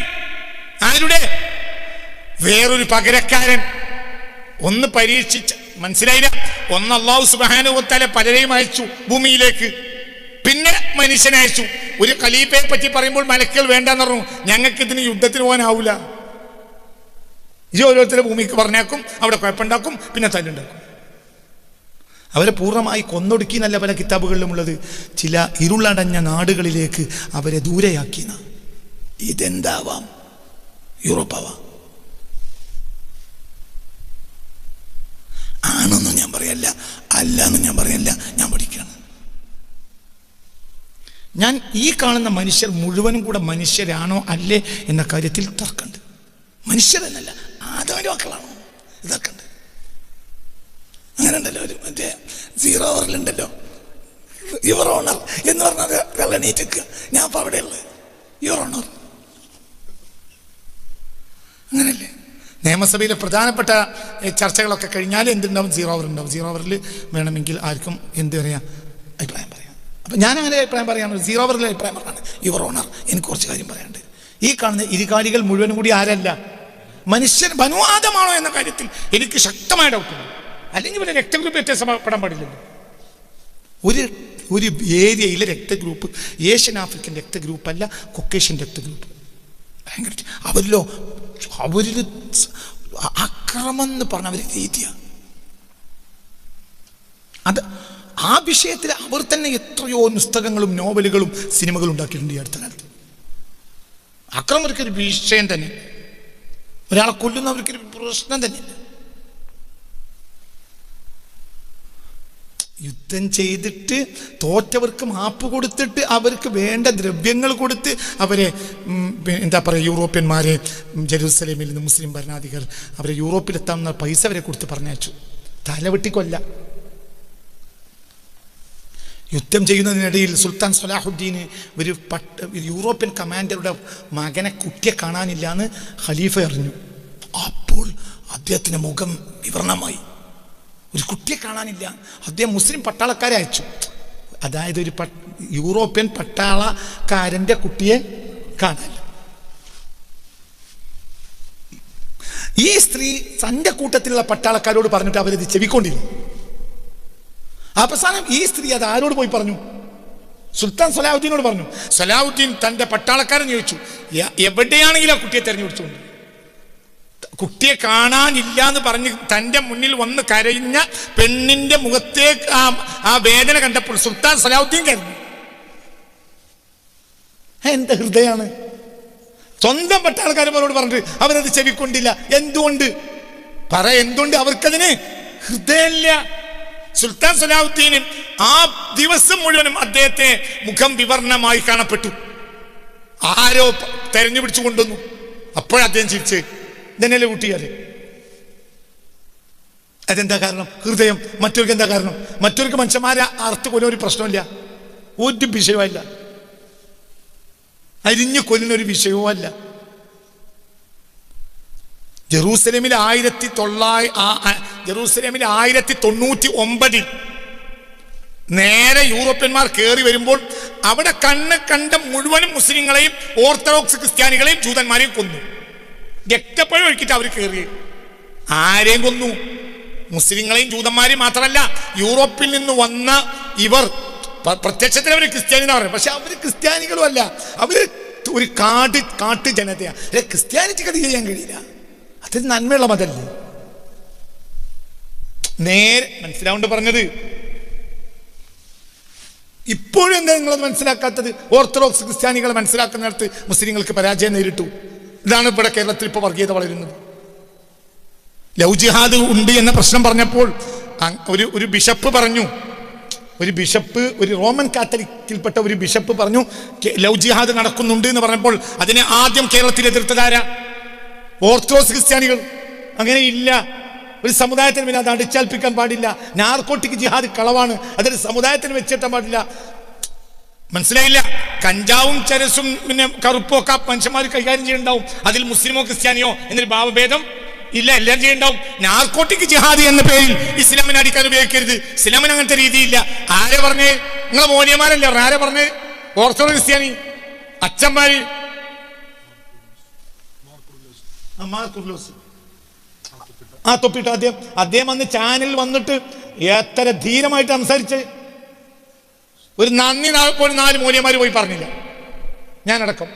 ആരുടെ? വേറൊരു പകരക്കാരൻ. ഒന്ന് പരീക്ഷിച്ച മനസ്സിലായില്ല. ഒന്ന് അല്ലാഹു സുബ്ഹാനഹു വ തആല പലരെയും അയച്ചു ഭൂമിയിലേക്ക്, പിന്നെ മനുഷ്യനയച്ചു. ഒരു ഖലീഫയെ പറ്റി പറയുമ്പോൾ മലക്കുകൾ വേണ്ടെന്ന് പറഞ്ഞു. ഞങ്ങൾക്ക് ഇതിന് യുദ്ധത്തിന് പോകാനാവൂല. ഈ ഓരോരുത്തരെ ഭൂമിക്ക് പറഞ്ഞേക്കും, അവിടെ കുഴപ്പമുണ്ടാക്കും, പിന്നെ തല്ലുണ്ടാക്കും. അവരെ പൂർണ്ണമായി കൊന്നൊടുക്കി എന്നല്ല പല കിതാബുകളിലുമുള്ളത്. ചില ഇരുളടഞ്ഞ നാടുകളിലേക്ക് അവരെ ദൂരെയാക്കിന. ഇതെന്താവാം? യൂറോപ്പാവാം. ആണെന്നും ഞാൻ പറയല്ല, അല്ല എന്നും ഞാൻ പറയല്ല, ഞാൻ പഠിക്കുകയാണ്. ഞാൻ ഈ കാണുന്ന മനുഷ്യർ മുഴുവനും കൂടെ മനുഷ്യരാണോ അല്ലേ എന്ന കാര്യത്തിൽ തർക്കമുണ്ട്. മനുഷ്യരെന്നല്ല, ആദമിന്റെ മക്കളാണോ ഇതൊക്കെ ഉണ്ട്. അങ്ങനെ ഉണ്ടല്ലോ ഒരു മറ്റേ 0 ഓവറിലുണ്ടല്ലോ യുവർ ഓണർ എന്ന് പറഞ്ഞത് കള്ളണീറ്റക്ക്. ഞാൻ അപ്പൊ അവിടെ ഉള്ളത് യുവർ ഓണർ. അങ്ങനല്ലേ? നിയമസഭയിലെ പ്രധാനപ്പെട്ട ചർച്ചകളൊക്കെ കഴിഞ്ഞാൽ എന്തുണ്ടാവും? 0 ഓവർ ഉണ്ടാവും. 0 ഓവറിൽ വേണമെങ്കിൽ ആർക്കും എന്ത് പറയാം, അഭിപ്രായം പറയാം. അപ്പം ഞാൻ അങ്ങനെ അഭിപ്രായം പറയാനുള്ള 0 ഓവറിലെ അഭിപ്രായം പറയാണ് യുവർ ഓണർ. എനിക്ക് കുറച്ച് കാര്യം പറയാനുണ്ട്. ഈ കാണുന്ന ഇരുകാലികൾ മുഴുവനും കൂടി ആരല്ല? മനുഷ്യൻ ബനു ആദമാണോ എന്ന കാര്യത്തിൽ എനിക്ക് ശക്തമായ ഡൗട്ടുണ്ട്. അല്ലെങ്കിൽ പിന്നെ രക്തഗ്രൂപ്പ് വ്യത്യാസപ്പെടാൻ പാടില്ലല്ലോ. ഒരു ഏരിയയിലെ രക്തഗ്രൂപ്പ് ഏഷ്യൻ ആഫ്രിക്കൻ രക്തഗ്രൂപ്പല്ല, കൊക്കേഷ്യൻ രക്തഗ്രൂപ്പ്. ഭയങ്കര അവരിൽ അക്രമം എന്ന് പറഞ്ഞ അവരുടെ രീതിയാണ്. അത് ആ വിഷയത്തിൽ അവർ തന്നെ എത്രയോ പുസ്തകങ്ങളും നോവലുകളും സിനിമകളും ഉണ്ടാക്കിയിട്ടുണ്ട് ഈ അടുത്ത കാലത്ത്. അക്രമം അവർക്കൊരു വിഷയം തന്നെ, ഒരാളെ കൊല്ലുന്നവർക്കൊരു പ്രശ്നം തന്നെയല്ല. യുദ്ധം ചെയ്തിട്ട് തോറ്റവർക്ക് മാപ്പ് കൊടുത്തിട്ട് അവർക്ക് വേണ്ട ദ്രവ്യങ്ങൾ കൊടുത്ത് അവരെ എന്താ പറയുക, യൂറോപ്യന്മാരെ ജെറൂസലേമിൽ നിന്ന് മുസ്ലിം ഭരണാധികാരികൾ അവരെ യൂറോപ്പിലെത്താവുന്ന പൈസ വരെ കൊടുത്ത് പറഞ്ഞയച്ചു. തലവെട്ടിക്കൊല്ല. യുദ്ധം ചെയ്യുന്നതിനിടയിൽ സുൽത്താൻ സലാഹുദ്ദീന് ഒരു യൂറോപ്യൻ കമാൻഡറുടെ മകനെ, കുട്ടിയെ കാണാനില്ല എന്ന് ഖലീഫ അറിഞ്ഞു. അപ്പോൾ അദ്ദേഹത്തിൻ്റെ മുഖം വിവരണമായി. ഒരു കുട്ടിയെ കാണാനില്ല. അദ്ദേഹം മുസ്ലിം പട്ടാളക്കാരെ അയച്ചു. അതായത് ഒരു യൂറോപ്യൻ പട്ടാളക്കാരൻ്റെ കുട്ടിയെ കാണാനില്ല. ഈ സ്ത്രീ തൻ്റെ കൂട്ടത്തിലുള്ള പട്ടാളക്കാരോട് പറഞ്ഞിട്ട് അവരത് ചെവിക്കൊണ്ടിരുന്നു. അവസാനം ഈ സ്ത്രീ അത് ആരോട് പോയി പറഞ്ഞു? സുൽത്താൻ സലാഹുദ്ദീനോട് പറഞ്ഞു. സലാഹുദ്ദീൻ തൻ്റെ പട്ടാളക്കാരൻ ചോദിച്ചു, എവിടെയാണെങ്കിലും ആ കുട്ടിയെ തെരഞ്ഞെടുത്തുകൊണ്ട്, കുട്ടിയെ കാണാനില്ല എന്ന് പറഞ്ഞ് തൻ്റെ മുന്നിൽ വന്ന് കരഞ്ഞ പെണ്ണിന്റെ മുഖത്തേക്ക് ആ വേദന കണ്ടപ്പോൾ സുൽത്താൻ സലാഹുദ്ദീൻ കരഞ്ഞു. എന്താ ഹൃദയമാണ്! സ്വന്തം പട്ടാളക്കാരന്മാരോട് പറഞ്ഞിട്ട് അവരത് ചെവിക്കൊണ്ടില്ല. എന്തുകൊണ്ട്? എന്തുകൊണ്ട്? അവർക്കതിന് ഹൃദയമില്ല. സുൽത്താൻ സലാഹുദ്ദീന് ആ ദിവസം മുഴുവനും അദ്ദേഹത്തെ മുഖം വിവർണമായി കാണപ്പെട്ടു. ആരോ തെരഞ്ഞു പിടിച്ചു കൊണ്ടുവന്നു. അപ്പോഴദ്ദേഹം ചിരിച്ച്, ഇതന്നെയല്ലേ കുട്ടിയാല്. അതെന്താ കാരണം? ഹൃദയം. മറ്റവർക്ക് എന്താ കാരണം? മറ്റവർക്ക് മനുഷ്യന്മാരെ അറുത്ത് കൊല്ലുന്ന ഒരു പ്രശ്നമില്ല, ഒരു വിഷയമല്ല. അരിഞ്ഞു കൊല്ലുന്ന ഒരു വിഷയവും അല്ല. ജെറൂസലേമിൽ 1999 നേരെ യൂറോപ്യന്മാർ കയറി വരുമ്പോൾ അവിടെ കണ്ട മുഴുവനും മുസ്ലിങ്ങളെയും ഓർത്തഡോക്സ് ക്രിസ്ത്യാനികളെയും ജൂതന്മാരെയും കൊന്നു. രക്തപ്പഴം ഒഴുക്കിട്ട് അവർ കയറി. ആരെയും കൊന്നു? മുസ്ലിങ്ങളെയും ജൂതന്മാരെയും മാത്രമല്ല, യൂറോപ്പിൽ നിന്ന് വന്ന ഇവർ പ്രത്യക്ഷത്തിൽ അവർ ക്രിസ്ത്യാനി എന്ന് പറയുന്നത്, പക്ഷെ അവർ ക്രിസ്ത്യാനികളും അല്ല. അവർ ഒരു കാട്ടു ജനതയാണ്. ക്രിസ്ത്യാനിറ്റിക്ക് അത് ചെയ്യാൻ കഴിയില്ല. അത് നന്മയുള്ള മതല്ലേ? നേരെ മനസ്സിലാവുകൊണ്ട് പറഞ്ഞത്. ഇപ്പോഴും എന്താ നിങ്ങളത് മനസ്സിലാക്കാത്തത്? ഓർത്തഡോക്സ് ക്രിസ്ത്യാനികളെ മനസ്സിലാക്കുന്നിടത്ത് മുസ്ലിങ്ങൾക്ക് പരാജയം നേരിട്ടു. ഇതാണ് ഇവിടെ കേരളത്തിൽ ഇപ്പോൾ വർഗീയത വളരുന്നത്. ലവ് ജിഹാദ് ഉണ്ട് എന്ന പ്രശ്നം പറഞ്ഞപ്പോൾ ഒരു ബിഷപ്പ് പറഞ്ഞു, ഒരു റോമൻ കാത്തലിക്കിൽപ്പെട്ട ഒരു ബിഷപ്പ് പറഞ്ഞു ലവ് ജിഹാദ് നടക്കുന്നുണ്ട് എന്ന് പറഞ്ഞപ്പോൾ അതിനെ ആദ്യം കേരളത്തിൽ എതിർത്തതാരാ? ഓർത്തഡോക്സ് ക്രിസ്ത്യാനികൾ. അങ്ങനെ ഇല്ല. ഒരു സമുദായത്തിന് പിന്നെ അത് അടിച്ചേൽപ്പിക്കാൻ പാടില്ല. നാർക്കോട്ടിക് ജിഹാദ് കളവാണ്, അതൊരു സമുദായത്തിന് വെച്ചിട്ടാൻ പാടില്ല. മനസ്സിലായില്ല? കഞ്ചാവും ചരസും പിന്നെ കറുപ്പും ഒക്കെ മനുഷ്യന്മാർ കൈകാര്യം ചെയ്യുന്നുണ്ടാവും. അതിൽ മുസ്ലിമോ ക്രിസ്ത്യാനിയോ എന്നൊരു ഭാവഭേദം ഇല്ല, എല്ലാവരും ചെയ്യുന്നുണ്ടാവും. നാർക്കോട്ടിക് ജിഹാദ് എന്ന പേരിൽ ഇസ്ലാമിനെ അടിക്കാൻ ഉപയോഗിക്കരുത്. ഇസ്ലാമിന് അങ്ങനത്തെ രീതിയില്ല. ആരെ പറഞ്ഞേ? നിങ്ങളെ മോനിയന്മാരല്ലേ പറഞ്ഞത്? ആരെ പറഞ്ഞേ? ഓർത്തഡോക്സ് ക്രിസ്ത്യാനി അച്ഛന്മാര്. തൊപ്പിട്ട് അദ്ദേഹം വന്ന് ചാനലിൽ വന്നിട്ട് എത്ര ധീരമായിട്ട് സംസാരിച്ച്, ഒരു നന്ദി പോലും 4 മൂല്യന്മാര് പോയി പറഞ്ഞില്ല, ഞാനടക്കം.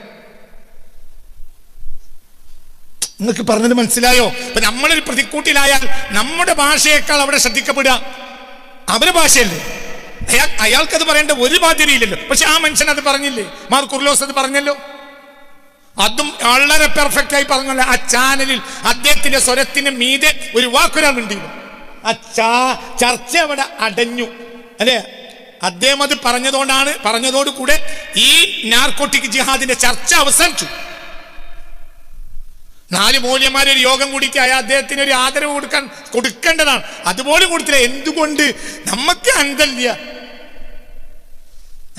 നിങ്ങൾക്ക് പറഞ്ഞത് മനസ്സിലായോ? ഇപ്പൊ നമ്മളൊരു പ്രതിക്കൂട്ടിലായാൽ നമ്മുടെ ഭാഷയേക്കാൾ അവിടെ ശ്രദ്ധിക്കപ്പെടുക അവരുടെ ഭാഷയല്ലേ. അയാൾക്കത് പറയേണ്ട ഒരു ബാധ്യതയില്ലല്ലോ. പക്ഷെ ആ മനുഷ്യൻ അത് പറഞ്ഞില്ലേ? മാർ കുർലോസ് അത് പറഞ്ഞല്ലോ. അതും വളരെ പെർഫെക്റ്റ് ആയി പറഞ്ഞല്ലോ. ആ ചാനലിൽ അദ്ദേഹത്തിന്റെ സ്വരത്തിന് മീതെ ഒരു വാക്കൊരാളുണ്ടില്ല. ആ ചർച്ച അവിടെ അടഞ്ഞു അല്ലേ? അദ്ദേഹം അത് പറഞ്ഞതോടുകൂടെ ഈ നാർക്കോട്ടിക് ജിഹാദിന്റെ ചർച്ച അവസാനിച്ചു. 4 മൂല്യന്മാരെ ഒരു യോഗം കൂടിയിട്ട് അദ്ദേഹത്തിന് ഒരു ആദരവ് കൊടുക്കേണ്ടതാണ്. അതുപോലും കൊടുത്തില്ല. എന്തുകൊണ്ട്? നമുക്ക് അന്തല്ല.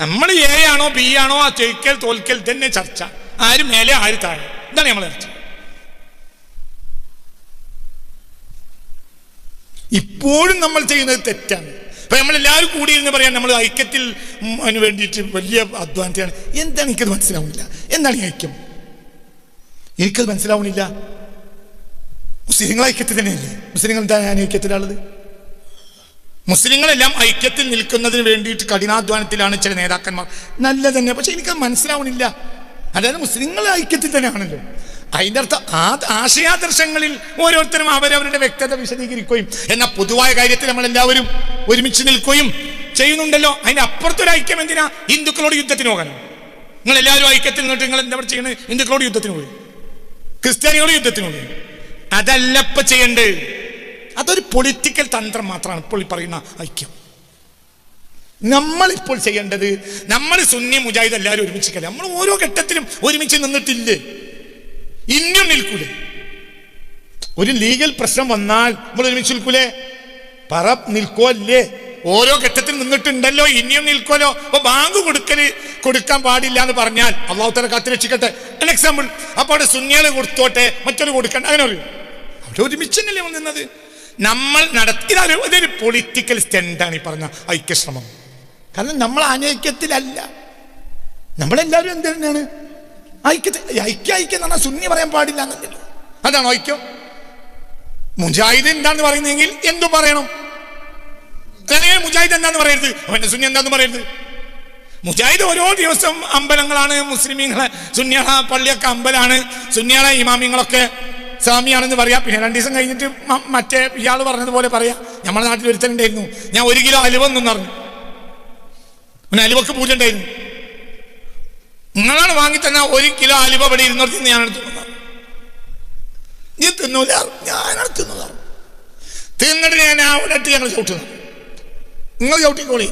നമ്മൾ എ ആണോ ബി ആണോ ആ ജയിക്കൽ തോൽക്കൽ തന്നെ ചർച്ച. ആര് മേലെ ആര് താഴെ, ഇതാണ് നമ്മളെ ചർച്ച. ഇപ്പോഴും നമ്മൾ ചെയ്യുന്നത് തെറ്റാണ്. ഇപ്പൊ നമ്മളെല്ലാവരും കൂടിയിരുന്ന് പറയാൻ നമ്മൾ ഐക്യത്തിൽ വേണ്ടിയിട്ട് വലിയ അധ്വാനത്തെയാണ്. എന്താണ്? എനിക്കത് മനസ്സിലാവുന്നില്ല. എന്താണ് ഈ ഐക്യം? എനിക്കത് മനസ്സിലാവുന്നില്ല. മുസ്ലിങ്ങൾ ഐക്യത്തിൽ തന്നെയല്ലേ? മുസ്ലിങ്ങൾ എന്താണ് ഐക്യത്തിലുള്ളത്? മുസ്ലിങ്ങളെല്ലാം ഐക്യത്തിൽ നിൽക്കുന്നതിന് വേണ്ടിയിട്ട് കഠിനാധ്വാനത്തിലാണ് ചില നേതാക്കന്മാർ. നല്ല തന്നെ, പക്ഷെ എനിക്കത് മനസ്സിലാവുന്നില്ല. അതായത് മുസ്ലിങ്ങൾ ഐക്യത്തിൽ തന്നെയാണല്ലോ. അതിൻ്റെ അർത്ഥം ആശയാദർശങ്ങളിൽ ഓരോരുത്തരും അവരവരുടെ വ്യക്തത വിശദീകരിക്കുകയും എന്നാൽ പൊതുവായ കാര്യത്തിൽ നമ്മളെല്ലാവരും ഒരുമിച്ച് നിൽക്കുകയും ചെയ്യുന്നുണ്ടല്ലോ. അതിൻ്റെ അപ്പുറത്തൊരു ഐക്യം എന്തിനാ? ഹിന്ദുക്കളോട് യുദ്ധത്തിന് പോകാനോ? നിങ്ങളെല്ലാവരും ഐക്യത്തിൽ നിന്നിട്ട് നിങ്ങൾ എന്താ ചെയ്യുന്നത്? ഹിന്ദുക്കളോട് യുദ്ധത്തിന് പോയി, ക്രിസ്ത്യാനികളോട് യുദ്ധത്തിന് പോയി. അതല്ല ഇപ്പൊ ചെയ്യേണ്ടത്. അതൊരു പൊളിറ്റിക്കൽ തന്ത്രം മാത്രമാണ് ഇപ്പോൾ ഈ പറയുന്ന ഐക്യം. നമ്മളിപ്പോൾ ചെയ്യേണ്ടത്, നമ്മൾ സുന്നി മുജാഹിദ് എല്ലാവരും ഒരുമിച്ചിക്കല്ലേ. നമ്മൾ ഓരോ ഘട്ടത്തിലും ഒരുമിച്ച് നിന്നിട്ടില്ലേ? ഇനിയും നിൽക്കൂലേ? ഒരു ലീഗൽ പ്രശ്നം വന്നാൽ നമ്മൾ ഒരുമിച്ച് നിൽക്കൂലേ? നിൽക്കോ അല്ലേ? ഓരോ ഘട്ടത്തിൽ നിന്നിട്ടുണ്ടല്ലോ, ഇനിയും നിൽക്കുമല്ലോ. അപ്പൊ ബാങ്ക് കൊടുക്കാൻ പാടില്ല എന്ന് പറഞ്ഞാൽ അള്ളാഹു തആല കാത്തു രക്ഷിക്കട്ടെ. എക്സാമ്പിൾ, അപ്പോൾ അവിടെ സുന്നികൾ കൊടുത്തോട്ടെ, മറ്റൊരു കൊടുക്കണ്ട, അങ്ങനെ പറയും. അവിടെ ഒരുമിച്ചല്ലേ നിന്നത്. നമ്മൾ ഇതൊരു പൊളിറ്റിക്കൽ സ്റ്റണ്ടാണ് ഈ പറഞ്ഞ ഐക്യശ്രമം. കാരണം നമ്മൾ അനൈക്യത്തിലല്ല, നമ്മളെല്ലാവരും എന്ത് തന്നെയാണ് ഐക്യം എന്ന് പറഞ്ഞാൽ സുന്നി പറയാൻ പാടില്ല എന്നല്ലോ. അതാണോ ഐക്യം? മുജാഹിദ് എന്താന്ന് പറയുന്നെങ്കിൽ എന്തു പറയണം? മുജാഹിദ് എന്താന്ന് പറയരുത്, അവന്റെ സുന്നി എന്താന്ന് പറയരുത്. മുജാഹിദ് ഓരോ ദിവസം അമ്പലങ്ങളാണ്, മുസ്ലിമീങ്ങളെ സുന്നികളെ പള്ളിയൊക്കെ അമ്പലാണ്, സുന്നികളെ ഇമാമിങ്ങളൊക്കെ സ്വാമിയാണെന്ന് പറയാം. പിന്നെ 2 ദിവസം കഴിഞ്ഞിട്ട് മറ്റേ ഇയാൾ പറഞ്ഞതുപോലെ പറയാം. നമ്മുടെ നാട്ടിൽ ഒരുത്തനുണ്ടായിരുന്നു, ഞാൻ 1 കിലോ അലുവ ഒന്നും പറഞ്ഞു, പിന്നെ അലുവക്ക് പൂജ ഉണ്ടായിരുന്നു. നിങ്ങളാണ് വാങ്ങി തന്നെ 1 കിലോ അലുവ ഇവിടെ 200 തിന്ന് ഞാനാണ് തിന്നുന്നത്. നീ തിന്നൂല, ഞാനാണ് തിന്നതാണ്. തിന്നിട്ട് ഞാൻ അവിടെ ഇട്ട് ഞങ്ങൾ ചവിട്ടുന്നു. നിങ്ങൾ ചവിട്ടിക്കോളി,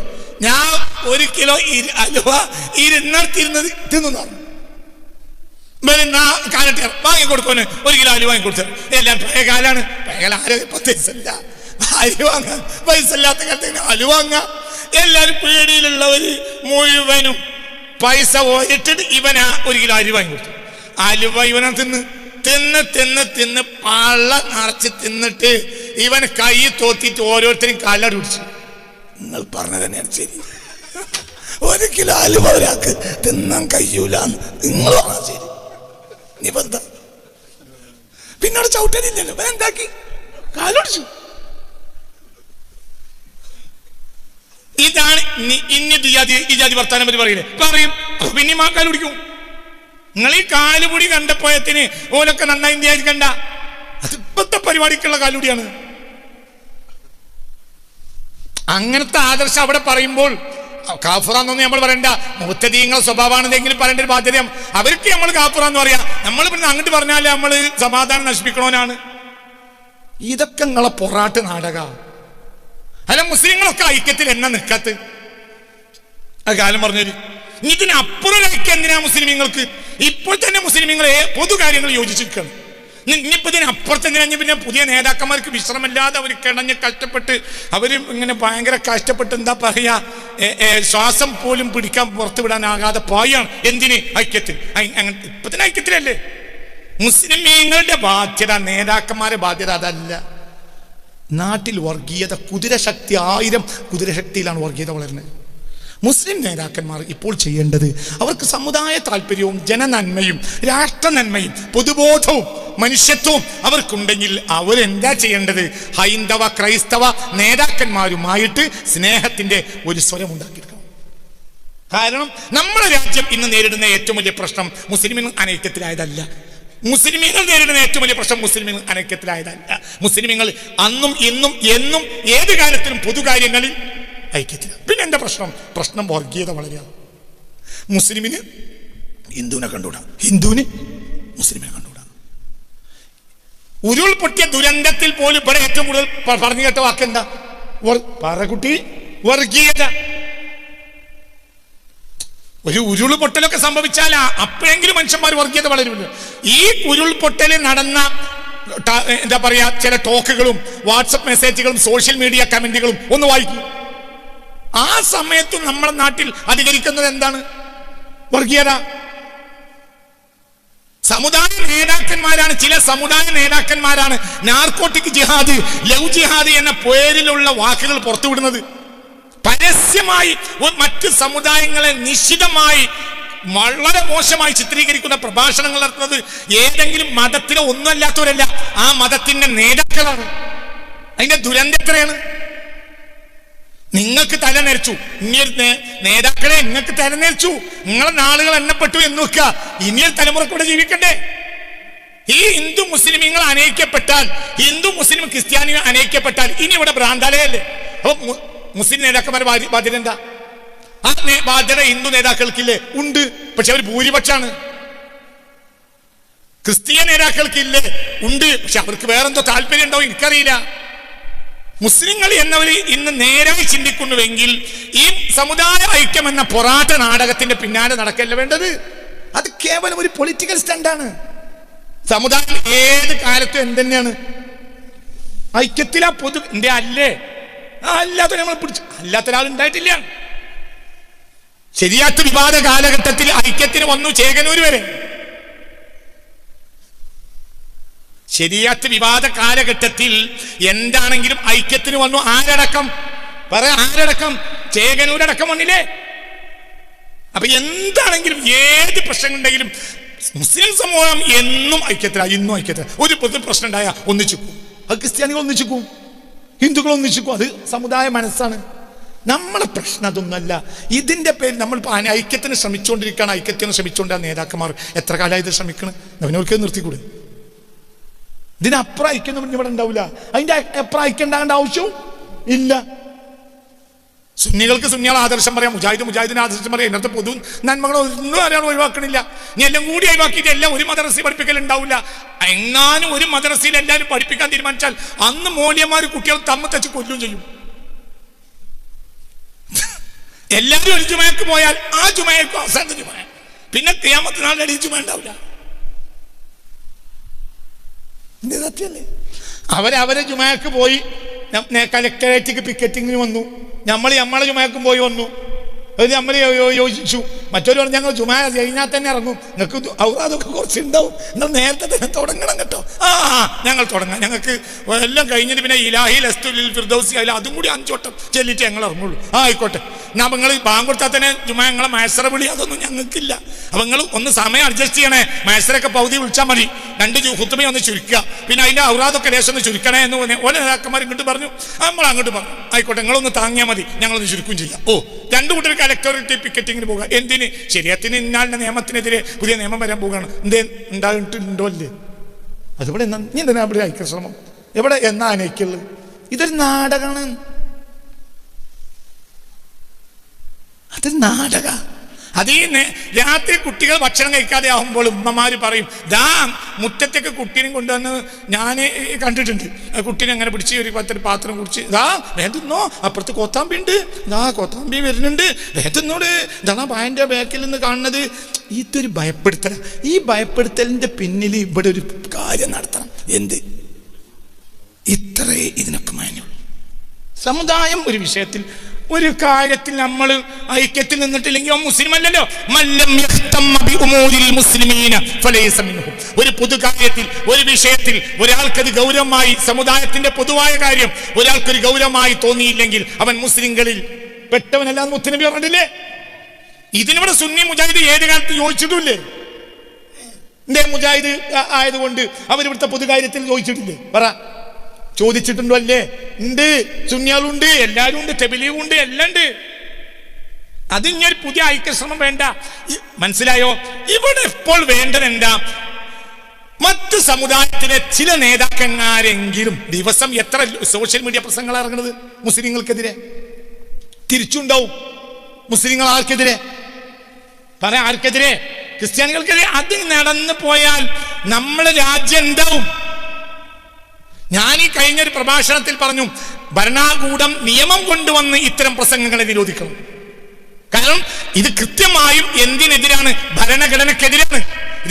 ഞാൻ 1 കിലോ അലുവ 200 തിന്നുന്നതാണ്. കാലട്ട് വാങ്ങിക്കൊടുക്കുവാന് 1 കിലോ അലുവ വാങ്ങിക്കൊടുത്തത്. എല്ലാം പഴയ കാലാണ്. പഴയ കാലം ആരും പൈസ ഇല്ല, അരി വാങ്ങാൻ പൈസ ഇല്ലാത്ത കാലത്ത് അലുവ വാങ്ങാം. എല്ലാവരും പേടിയിലുള്ളവര് മുഴുവനും പൈസ ഇട്ടിട്ട് ഇവനാ 1 കിലോ അരി വാങ്ങിക്കൊടുത്തു. അലുവ ഇവനാ തിന്ന് തിന്ന് തിന്ന് തിന്ന് പള്ള നിറച്ച് തിന്നിട്ട് ഇവൻ കൈ തോത്തിട്ട് ഓരോരുത്തരും കാലടി പിടിച്ചു. നിങ്ങൾ പറഞ്ഞത് തന്നെയാണ് ശരി, 1 കിലോ അലുവ ഒരാൾക്ക് തിന്നാൻ കഴിയൂലെന്ന് നിങ്ങൾ പറഞ്ഞാൽ ശരി. നീ എന്താ പിന്നോട് ചവിട്ടലില്ലല്ലോ, എന്താക്കി കാലൊടിച്ചു. ഇതാണ് ഈ ജാതി വർത്താനം പറ്റി പറയില്ലേ, പറയും. പിന്നെയും ആ കാലുടിക്കും. നിങ്ങൾ ഈ കാലുപൊടി കണ്ടപ്പോയത്തിന് ഓലൊക്കെ നന്നായി വിചാരിക്കണ്ട, അത് ഇപ്പത്തെ പരിപാടിക്കുള്ള കാലുടിയാണ്. അങ്ങനത്തെ ആദർശം അവിടെ പറയുമ്പോൾ കാഫിറാന്നൊന്നും നമ്മൾ പറയണ്ട. മുത്തദീങ്ങളുടെ സ്വഭാവമാണെന്നെങ്കിലും പറയേണ്ട ഒരു ബാധ്യത അവർക്ക് നമ്മൾ കാഫിറാന്ന് പറയാം. നമ്മൾ പിന്നെ അങ്ങോട്ട് പറഞ്ഞാൽ നമ്മൾ സമാധാനം നശിപ്പിക്കണവനാണ്. ഇതൊക്കെ നിങ്ങളെ പൊറാട്ട് നാടക. അല്ല, മുസ്ലിങ്ങളൊക്കെ ഐക്യത്തിൽ എന്നെ നിൽക്കാത്ത ആ കാലം പറഞ്ഞൊരു ഇതിനപ്പുറം ഐക്യം എന്തിനാ മുസ്ലിമീങ്ങൾക്ക്? ഇപ്പോൾ തന്നെ മുസ്ലിമീങ്ങളെ പൊതു കാര്യങ്ങൾ യോജിച്ചിരിക്കണം. ഇനിയിപ്പോൾ ഇതിനപ്പുറത്ത് എന്തിനാ? പിന്നെ പുതിയ നേതാക്കന്മാർക്ക് വിശ്രമമില്ലാതെ അവർ കിടഞ്ഞ് കഷ്ടപ്പെട്ട് അവർ ഇങ്ങനെ ഭയങ്കര കഷ്ടപ്പെട്ട് എന്താ പറയാ, ശ്വാസം പോലും പിടിക്കാൻ പുറത്തു വിടാനാകാതെ പോയാണ്. എന്തിന്? ഐക്യത്തിൽ. അങ്ങനെ ഇപ്പൊ തന്നെ ഐക്യത്തിലല്ലേ? മുസ്ലിമീങ്ങളുടെ ബാധ്യത, നേതാക്കന്മാരുടെ ബാധ്യത അതല്ല. നാട്ടിൽ വർഗീയത, കുതിരശക്തി, 1000 കുതിരശക്തിയിലാണ് വർഗീയത വളരുന്നത്. മുസ്ലിം നേതാക്കന്മാർ ഇപ്പോൾ ചെയ്യേണ്ടത് അവർക്ക് സമുദായ താല്പര്യവും ജനനന്മയും രാഷ്ട്ര നന്മയും പൊതുബോധവും മനുഷ്യത്വവും അവർക്കുണ്ടെങ്കിൽ അവരെന്താ ചെയ്യേണ്ടത്? ഹൈന്ദവ ക്രൈസ്തവ നേതാക്കന്മാരുമായിട്ട് സ്നേഹത്തിന്റെ ഒരു സ്വരം ഉണ്ടാക്കിയെടുക്കണം. കാരണം നമ്മുടെ രാജ്യം ഇന്ന് നേരിടുന്ന ഏറ്റവും വലിയ പ്രശ്നം മുസ്ലിമീങ്ങൾ അനൈക്യത്തിലായതല്ല. മുസ്ലിമീങ്ങൾ നേരിടുന്ന ഏറ്റവും വലിയ പ്രശ്നം മുസ്ലിമീങ്ങൾ അനൈക്യത്തിലായതല്ല. മുസ്ലിമീങ്ങൾ അന്നും ഇന്നും എന്നും ഏത് കാലത്തിലും പൊതുകാര്യങ്ങളിൽ ഐക്യത്തില. പിന്നെ എന്താ പ്രശ്നം വർഗീയത വളരെയാണ്. മുസ്ലിമിന് ഹിന്ദുവിനെ കണ്ടുകൂടാ, ഹിന്ദുവിന് മുസ്ലിമിനെ കണ്ടുകൂടാ. ഉരുൾപൊട്ടിയ ദുരന്തത്തിൽ പോലും ഇവിടെ ഏറ്റവും കൂടുതൽ പറഞ്ഞു കേട്ട വാക്കെന്താ? പറകുട്ടി, വർഗീയത. ഒരു ഉരുൾപൊട്ടലൊക്കെ സംഭവിച്ചാൽ അപ്പോഴെങ്കിലും മനുഷ്യന്മാർ വർഗീയത വളരുമല്ലോ. ഈ ഉരുൾപൊട്ടൽ നടന്ന എന്താ പറയാ ചില ടോക്കുകളും വാട്സപ്പ് മെസ്സേജുകളും സോഷ്യൽ മീഡിയ കമന്റുകളും ഒന്ന് വായിക്കും. ആ സമയത്തും നമ്മുടെ നാട്ടിൽ അധികരിക്കുന്നത് എന്താണ്? വർഗീയത. സമുദായ നേതാക്കന്മാരാണ്, ചില സമുദായ നേതാക്കന്മാരാണ് നാർക്കോട്ടിക് ജിഹാദ്, ലവ് ജിഹാദ് എന്ന പേരിലുള്ള വാക്കുകൾ പുറത്തുവിടുന്നത്. പരസ്യമായി മറ്റ് സമുദായങ്ങളെ നിശ്ചിതമായി വളരെ മോശമായി ചിത്രീകരിക്കുന്ന പ്രഭാഷണങ്ങൾ നടത്തുന്നത് ഏതെങ്കിലും മതത്തിലോ ഒന്നുമല്ലാത്തവരല്ല, ആ മതത്തിന്റെ നേതാക്കളാണ്. അതിന്റെ ദുരന്തം എത്രയാണ്? നിങ്ങൾക്ക് തലനരച്ചു, ഇനിയൊരു നേതാക്കളെ നിങ്ങൾക്ക് തലനരച്ചു, നിങ്ങളെ നാളുകൾ എണ്ണപ്പെട്ടു എന്ന് വെക്കുക. ഇനിയൊരു തലമുറക്കൂടെ ജീവിക്കണ്ടേ? ഈ ഹിന്ദു മുസ്ലിമീങ്ങൾ അനൈക്യപ്പെട്ടാൽ, ഹിന്ദു മുസ്ലിം ക്രിസ്ത്യാനികൾ അനൈക്യപ്പെട്ടാൽ ഇനി ഇവിടെ ഭ്രാന്താലയല്ലേ? അപ്പൊ മുസ്ലിം നേതാക്കന്മാരുടെ ബാധ്യത എന്താ? ആ ബാധ്യത ഹിന്ദു നേതാക്കൾക്കില്ലേ? ഉണ്ട്, പക്ഷെ അവർ ഭൂരിപക്ഷാണ്. ക്രിസ്തീയ നേതാക്കൾക്കില്ലേ? ഉണ്ട്, പക്ഷെ അവർക്ക് വേറെന്തോ താല്പര്യം ഉണ്ടോ എനിക്കറിയില്ല. മുസ്ലിങ്ങൾ എന്നവർ ഇന്ന് നേരായി ചിന്തിക്കുന്നുവെങ്കിൽ ഈ സമുദായ ഐക്യം എന്ന പൊറാട്ട നാടകത്തിന്റെ പിന്നാലെ നടക്കല്ല വേണ്ടത്. അത് കേവലം ഒരു പൊളിറ്റിക്കൽ സ്റ്റണ്ടാണ്. സമുദായം ഏത് കാലത്തും എന്തെന്നെയാണ് ഐക്യത്തിലാ പൊതു അല്ലേ? അല്ലാത്ത നമ്മൾ പിടിച്ചു, അല്ലാത്ത ഒരാൾ ഉണ്ടായിട്ടില്ല. ശരിയാത്ത് വിവാദ കാലഘട്ടത്തിൽ ഐക്യത്തിന് വന്നു ചേകനൂര് വരെ. ശരിയാത്ത് വിവാദ കാലഘട്ടത്തിൽ എന്താണെങ്കിലും ഐക്യത്തിന് വന്നു. ആരടക്കം ആരടക്കം? ചേകനൂരടക്കം വന്നില്ലേ? അപ്പൊ എന്താണെങ്കിലും ഏത് പ്രശ്നങ്ങളുണ്ടെങ്കിലും മുസ്ലിം സമൂഹം എന്നും ഐക്യത്തിലാണ്, ഇന്നും ഐക്യത്തിലാണ്. ഒരു പ്രശ്നം ഉണ്ടായാൽ ഒന്നിച്ചുക്കും. അത് ക്രിസ്ത്യാനികൾ ഒന്നിച്ചുക്കും, ഹിന്ദുക്കൾ ഒന്നിച്ചുക്കും. അത് സമുദായ മനസ്സാണ്. നമ്മളെ പ്രശ്നം അതൊന്നല്ല. ഇതിന്റെ പേരിൽ നമ്മൾ ഐക്യത്തിന് ശ്രമിച്ചുകൊണ്ടിരിക്കുകയാണ്. ഐക്യത്തിന് ശ്രമിച്ചുകൊണ്ടാണ് നേതാക്കന്മാർ എത്ര കാലമായി ഇത് ശ്രമിക്കണം. അവനവർക്ക് നിർത്തിക്കൂടെ? ഇതിനപ്പുറം ഐക്യം ഇവിടെ ഉണ്ടാവില്ല. അതിന്റെ അപ്പുറം ഐക്യം ഉണ്ടാകേണ്ട ആവശ്യവും ഇല്ല. സുന്നികൾക്ക് സുന്നികൾ ആദർശം പറയാം, മുജാഹിദിന് ആദർശം പറയാം. ഇന്നത്തെ പൊതു നന്മകളൊന്നും ഒരാൾ ഒഴിവാക്കണില്ല. ഇനി എല്ലാം കൂടി ഒഴിവാക്കിയിട്ട് എല്ലാം ഒരു മദ്രസയിൽ പഠിപ്പിക്കൽ ഉണ്ടാവില്ല. എങ്ങാനും ഒരു മദ്രസയിൽ എല്ലാവരും പഠിപ്പിക്കാൻ തീരുമാനിച്ചാൽ അന്ന് മൂല്യന്മാർ കുട്ടികൾ തമ്മിൽ തച്ച് കൊല്ലും ചെയ്യും. എല്ലാവരും ഒരു ജുമയ്ക്ക് പോയാൽ ആ ജുമയ്ക്കും അവസാനത്തെ ജുമ, പിന്നെ ഖിയാമത്ത് നാളിൽ ജുമ ഉണ്ടാവില്ല. സത്യല്ലേ? അവരെ ജുമയ്ക്ക് പോയി കലക്ടറേറ്റിക്ക് പിക്കറ്റിങ്ങിന് വന്നു. നമ്മളെ ജുമയ്ക്കും പോയി വന്നു. അത് നമ്മൾ യോജിച്ചു. മറ്റൊരു പറഞ്ഞു ഞങ്ങൾ ജുമ കഴിഞ്ഞാൽ തന്നെ ഇറങ്ങും, നിങ്ങൾക്ക് അതൊക്കെ കുറച്ചുണ്ടാവും, നിങ്ങൾ നേരത്തെ തന്നെ തുടങ്ങണം കേട്ടോ. ഞങ്ങൾ തുടങ്ങാം, ഞങ്ങൾക്ക് എല്ലാം കഴിഞ്ഞിട്ട് പിന്നെ ഇലാഹി ലസ്തുലിൽ ഫിർദൗസി അതിൽ അതും കൂടി 5 വട്ടം ചെല്ലിട്ട് ഞങ്ങൾ ഇറങ്ങുള്ളൂ. ആയിക്കോട്ടെ. ഞാൻ നിങ്ങൾ ബാങ്ക് കൊടുത്താൽ തന്നെ ജുമ ഞങ്ങളെ മത്സര വിളി അതൊന്നും ഞങ്ങൾക്കില്ല. അപ്പം നിങ്ങൾ ഒന്ന് സമയം അഡ്ജസ്റ്റ് ചെയ്യണേ. മത്സരമൊക്കെ പകുതി വിളിച്ചാൽ മതി. 2 ഹുത്തുബ ഒന്ന് ചുരുക്കുക, പിന്നെ അതിൻ്റെ ഔറാദൊക്കെ ലേശം ഒന്ന് ചുരുക്കണേ എന്ന് പറഞ്ഞാൽ ഓരോ നേതാക്കന്മാർ ഇങ്ങോട്ട് പറഞ്ഞു, നമ്മൾ അങ്ങോട്ട് പറഞ്ഞു. ആയിക്കോട്ടെ, നിങ്ങളൊന്ന് താങ്ങിയാൽ മതി, ഞങ്ങളൊന്ന് ചുരുക്കും ചെയ്യാം. 2 കൂട്ടർ കലക്ടറേറ്റ് പിക്കറ്റിങ്ങിന് പോകുക. എന്തിന്? ശരിയത്തിന് ഇന്നാളിൻ്റെ നിയമത്തിനെതിരെ പുതിയ നിയമം വരാൻ പോകുകയാണ്. ഉണ്ടായിട്ടുണ്ടോ അല്ലേ? അതിവിടെ എന്തിനാ ഇവിടെ ഐക്യശ്രമം? എവിടെ എന്നാ അനയിക്കുള്ളത്? ഇതൊരു നാടകമാണ്. അതൊരു നാടക. അതീന്ന് രാത്രി കുട്ടികൾ ഭക്ഷണം കഴിക്കാതെ ആകുമ്പോൾ ഉമ്മമാര് പറയും, ദാ മുറ്റത്തേക്ക് കുട്ടീനെ കൊണ്ടുവന്ന് ഞാൻ കണ്ടിട്ടുണ്ട്. കുട്ടീനെ അങ്ങനെ പിടിച്ച് ഒരു 10 പാത്രം കുടിച്ച്, ദാ വേദന്നോ അപ്പുറത്ത് കോത്താമ്പി ഉണ്ട്, ദാ കോത്താമ്പി വരുന്നുണ്ട്, വേദന്നോട് ഇതാ പായൻ്റെ ബാക്കിൽ നിന്ന് കാണുന്നത്. ഇതൊരു ഭയപ്പെടുത്തല. ഈ ഭയപ്പെടുത്തലിന്റെ പിന്നിൽ ഇവിടെ ഒരു കാര്യം നടത്തണം. എന്ത്? ഇത്രേ ഇതിനൊക്കെ മാനുള്ളൂ. സമുദായം ഒരു വിഷയത്തിൽ ഒരു കാര്യത്തിൽ നമ്മൾ ഐക്യത്തിൽ നിന്നിട്ടില്ലെങ്കിൽ മുസ്ലിം അല്ലല്ലോ. ഒരു പൊതു കാര്യത്തിൽ, ഒരു വിഷയത്തിൽ ഒരാൾക്കത് ഗൗരവമായി, സമുദായത്തിന്റെ പൊതുവായ കാര്യം ഒരാൾക്കൊരു ഗൗരവമായി തോന്നിയില്ലെങ്കിൽ അവൻ മുസ്ലിങ്ങളിൽ പെട്ടവനല്ലാന്ന് മുത്തുനബി പറഞ്ഞില്ലേ? ഇതിനിവിടെ സുന്നി മുജാഹിദ് ഏത് കാലത്ത് യോജിച്ചിട്ടില്ലേ? എന്തേ മുജാഹിദ് ആയതുകൊണ്ട് അവരിവിടുത്തെ പൊതുകാര്യത്തിൽ യോജിച്ചിട്ടില്ലേ? പറ. ചോദിച്ചിട്ടുണ്ടോ? അല്ലേ? ഉണ്ട്. സുന്നികളുണ്ട്, എല്ലാവരും ഉണ്ട്, തെബിലീഗുണ്ട്, എല്ലാം ഉണ്ട്. അതിനൊരു പുതിയ ഐക്യശ്രമം വേണ്ട. മനസ്സിലായോ? ഇവിടെ ഇപ്പോൾ വേണ്ടത് എന്താ? മറ്റു സമുദായത്തിലെ ചില നേതാക്കന്മാരെങ്കിലും ദിവസം എത്ര സോഷ്യൽ മീഡിയ പ്രസംഗങ്ങൾ ഇറങ്ങുന്നത് മുസ്ലിങ്ങൾക്കെതിരെ? തിരിച്ചുണ്ടാവും. മുസ്ലിങ്ങൾ ആർക്കെതിരെ? പറയാം, ആർക്കെതിരെ? ക്രിസ്ത്യാനികൾക്കെതിരെ. അത് നടന്നു പോയാൽ നമ്മളെ രാജ്യം ഉണ്ടാവും. ഞാൻ ഈ കഴിഞ്ഞൊരു പ്രഭാഷണത്തിൽ പറഞ്ഞു, ഭരണകൂടം നിയമം കൊണ്ടുവന്ന് ഇത്തരം പ്രസംഗങ്ങളെ നിരോധിക്കണം. കാരണം ഇത് കൃത്യമായും എന്തിനെതിരാണ്? ഭരണഘടനക്കെതിരാണ്,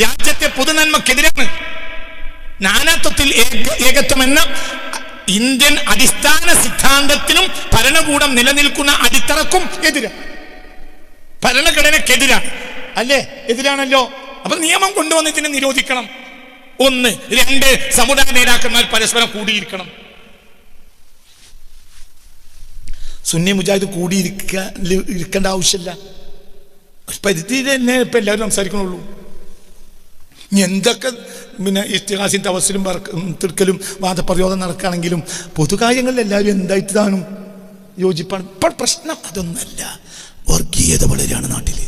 രാജ്യത്തെ പൊതുനന്മക്കെതിരാണ്. നാനാത്വത്തിൽ ഏകത്വം എന്ന ഇന്ത്യൻ അടിസ്ഥാന സിദ്ധാന്തത്തിനും ഭരണകൂടം നിലനിൽക്കുന്ന അടിത്തറക്കും എതിരാണ്, ഭരണഘടനക്കെതിരാണ്. അല്ലേ? എതിരാണല്ലോ. അപ്പൊ നിയമം കൊണ്ടുവന്ന് ഇതിനെ നിരോധിക്കണം. 1. 2, സമുദായ നേതാക്കന്മാർ പരസ്പരം കൂടിയിരിക്കണം. സുന്നി മുജാഹിദ് കൂടിയിരിക്കേണ്ട ആവശ്യമില്ല. പരിധിയിൽ തന്നെ ഇപ്പം എല്ലാവരും സംസാരിക്കണുള്ളൂ. ഇനി എന്തൊക്കെ പിന്നെ ഇസ്തിഹാസിൻ തവസ്സിലും തീർക്കലും വാദപ്രയോഗം നടക്കുകയാണെങ്കിലും പൊതുകാര്യങ്ങളിൽ എല്ലാവരും എന്തായിട്ട് കാണും? യോജിപ്പാണ്. ഇപ്പോൾ പ്രശ്നം അതൊന്നല്ല, വർഗീയത വളരെയാണ് നാട്ടിൽ.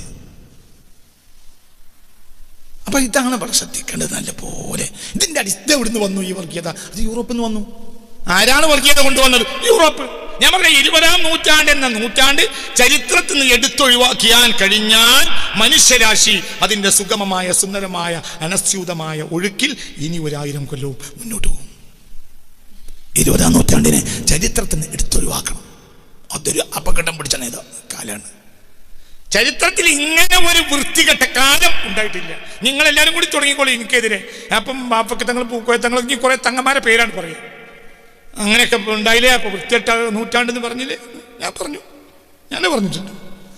അപ്പൊ ഇതാണ് ഇവിടെ ശ്രദ്ധിക്കേണ്ടത് നല്ല പോലെ. ഇതിന്റെ അടിസ്ഥാനം എവിടുന്ന് വന്നു ഈ വർഗീയത? അത് യൂറോപ്പിൽ നിന്ന് വന്നു. ആരാണ് വർഗീയത കൊണ്ടുവന്നത്? യൂറോപ്പ്. ഞാൻ പറഞ്ഞ 20-ാം നൂറ്റാണ്ട് എന്ന നൂറ്റാണ്ട് ചരിത്രത്തിൽ നിന്ന് എടുത്തൊഴിവാക്കിയാൽ കഴിഞ്ഞാൽ മനുഷ്യരാശി അതിന്റെ സുഗമമായ സുന്ദരമായ അനസ്യൂതമായ ഒഴുക്കിൽ ഇനി 1000 കൊല്ലവും മുന്നോട്ട് പോകും. 20-ാം നൂറ്റാണ്ടിനെ ചരിത്രത്തിൽ നിന്ന് എടുത്തൊഴിവാക്കണം. അതൊരു അപകടം പിടിച്ച കാലാണ്. ചരിത്രത്തിൽ ഇങ്ങനെ ഒരു വൃത്തികെട്ട കാലം ഉണ്ടായിട്ടില്ല. നിങ്ങളെല്ലാവരും കൂടി തുടങ്ങിക്കോളൂ എനിക്കെതിരെ. അപ്പം ബാപ്പക്ക് തങ്ങൾ പൂക്കോയ തങ്ങൾ കുറെ തങ്ങന്മാരെ പേരാണ് പറയുക. അങ്ങനെയൊക്കെ ഉണ്ടായില്ലേ? അപ്പോൾ വൃത്തികെട്ട നൂറ്റാണ്ടെന്ന് പറഞ്ഞില്ലേ? ഞാൻ പറഞ്ഞിട്ടുണ്ട്.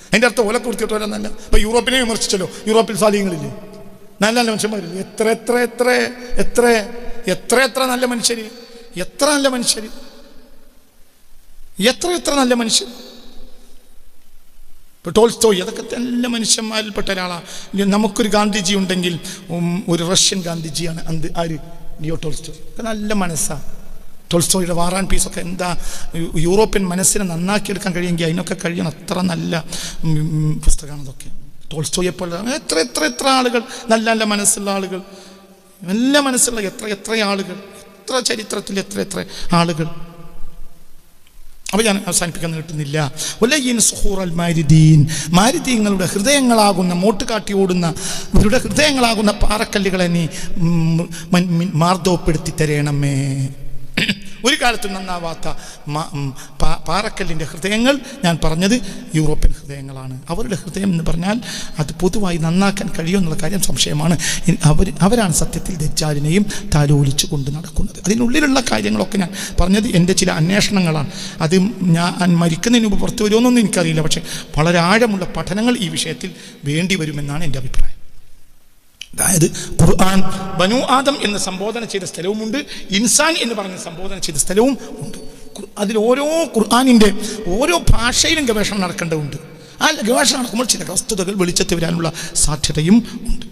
അതിൻ്റെ അർത്ഥം ഓലൊക്കെ വൃത്തികെട്ടവരെന്നല്ല. അപ്പോൾ യൂറോപ്പിനെ വിമർശിച്ചല്ലോ. യൂറോപ്പിൽ സ്വാധീനങ്ങളില്ലേ? നല്ല നല്ല മനുഷ്യന്മാരില്ലേ? എത്ര എത്ര എത്ര എത്ര എത്ര എത്ര നല്ല മനുഷ്യർ, എത്ര നല്ല മനുഷ്യർ, എത്ര എത്ര നല്ല മനുഷ്യർ. ഇപ്പോൾ ടോൾസ്റ്റോയ്, അതൊക്കെ നല്ല മനുഷ്യന്മാരിൽപ്പെട്ട ഒരാളാണ്. നമുക്കൊരു ഗാന്ധിജി ഉണ്ടെങ്കിൽ ഒരു റഷ്യൻ ഗാന്ധിജിയാണ് ആര്? Leo Tolstoy. നല്ല മനസ്സാണ്. ടോൾസ്റ്റോയുടെ വാർ ആൻഡ് പീസൊക്കെ എന്താ യൂറോപ്യൻ മനസ്സിനെ നന്നാക്കിയെടുക്കാൻ കഴിയുമെങ്കിൽ അതിനൊക്കെ കഴിയണം. അത്ര നല്ല പുസ്തകമാണ് അതൊക്കെ. ടോൾസ്റ്റോയെ പോലെ എത്ര എത്ര എത്ര ആളുകൾ, നല്ല നല്ല മനസ്സുള്ള ആളുകൾ, നല്ല മനസ്സുള്ള എത്ര എത്ര ആളുകൾ, എത്ര ചരിത്രത്തിൽ എത്ര എത്ര ആളുകൾ. അപ്പോൾ ഞാൻ അവസാനിപ്പിക്കാൻ കിട്ടുന്നില്ല. മാരിദീങ്ങളുടെ ഹൃദയങ്ങളാകുന്ന, മോട്ട് കാട്ടി ഓടുന്ന ഇവരുടെ ഹൃദയങ്ങളാകുന്ന പാറക്കല്ലുകളെ നീ മാർദ്ദവപ്പെടുത്തി തരണമേ. ഒരു കാലത്തും നന്നാവാത്ത പാറക്കല്ലിൻ്റെ ഹൃദയങ്ങൾ, ഞാൻ പറഞ്ഞത് യൂറോപ്യൻ ഹൃദയങ്ങളാണ്. അവരുടെ ഹൃദയം എന്ന് പറഞ്ഞാൽ അത് പൊതുവായി നന്നാക്കാൻ കഴിയുമെന്നുള്ള കാര്യം സംശയമാണ്. അവരാണ് സത്യത്തിൽ ദജ്ജാലിനെയും താലോലിച്ചു കൊണ്ട് നടക്കുന്നത്. അതിനുള്ളിലുള്ള കാര്യങ്ങളൊക്കെ ഞാൻ പറഞ്ഞത് എൻ്റെ ചില അന്വേഷണങ്ങളാണ്. അത് ഞാൻ മരിക്കുന്നതിന് മുമ്പ് പുറത്തു വരുമെന്നൊന്നും എനിക്കറിയില്ല. പക്ഷേ വളരെ ആഴമുള്ള പഠനങ്ങൾ ഈ വിഷയത്തിൽ വേണ്ടി വരുമെന്നാണ് എൻ്റെ അഭിപ്രായം. അതായത് ഖുർആൻ ബനു ആദം എന്ന് സംബോധന ചെയ്ത സ്ഥലവുമുണ്ട്, ഇൻസാൻ എന്ന് പറഞ്ഞ് സംബോധന ചെയ്ത സ്ഥലവും ഉണ്ട്. അതിൽ ഓരോ ഖുർആനിൻ്റെ ഓരോ ഭാഷയിലും ഗവേഷണം നടക്കേണ്ടതുണ്ട്. ആ ഗവേഷണം നടക്കുമ്പോൾ ചില വസ്തുതകൾ വെളിച്ചത്ത് വരാനുള്ള സാധ്യതയും ഉണ്ട്.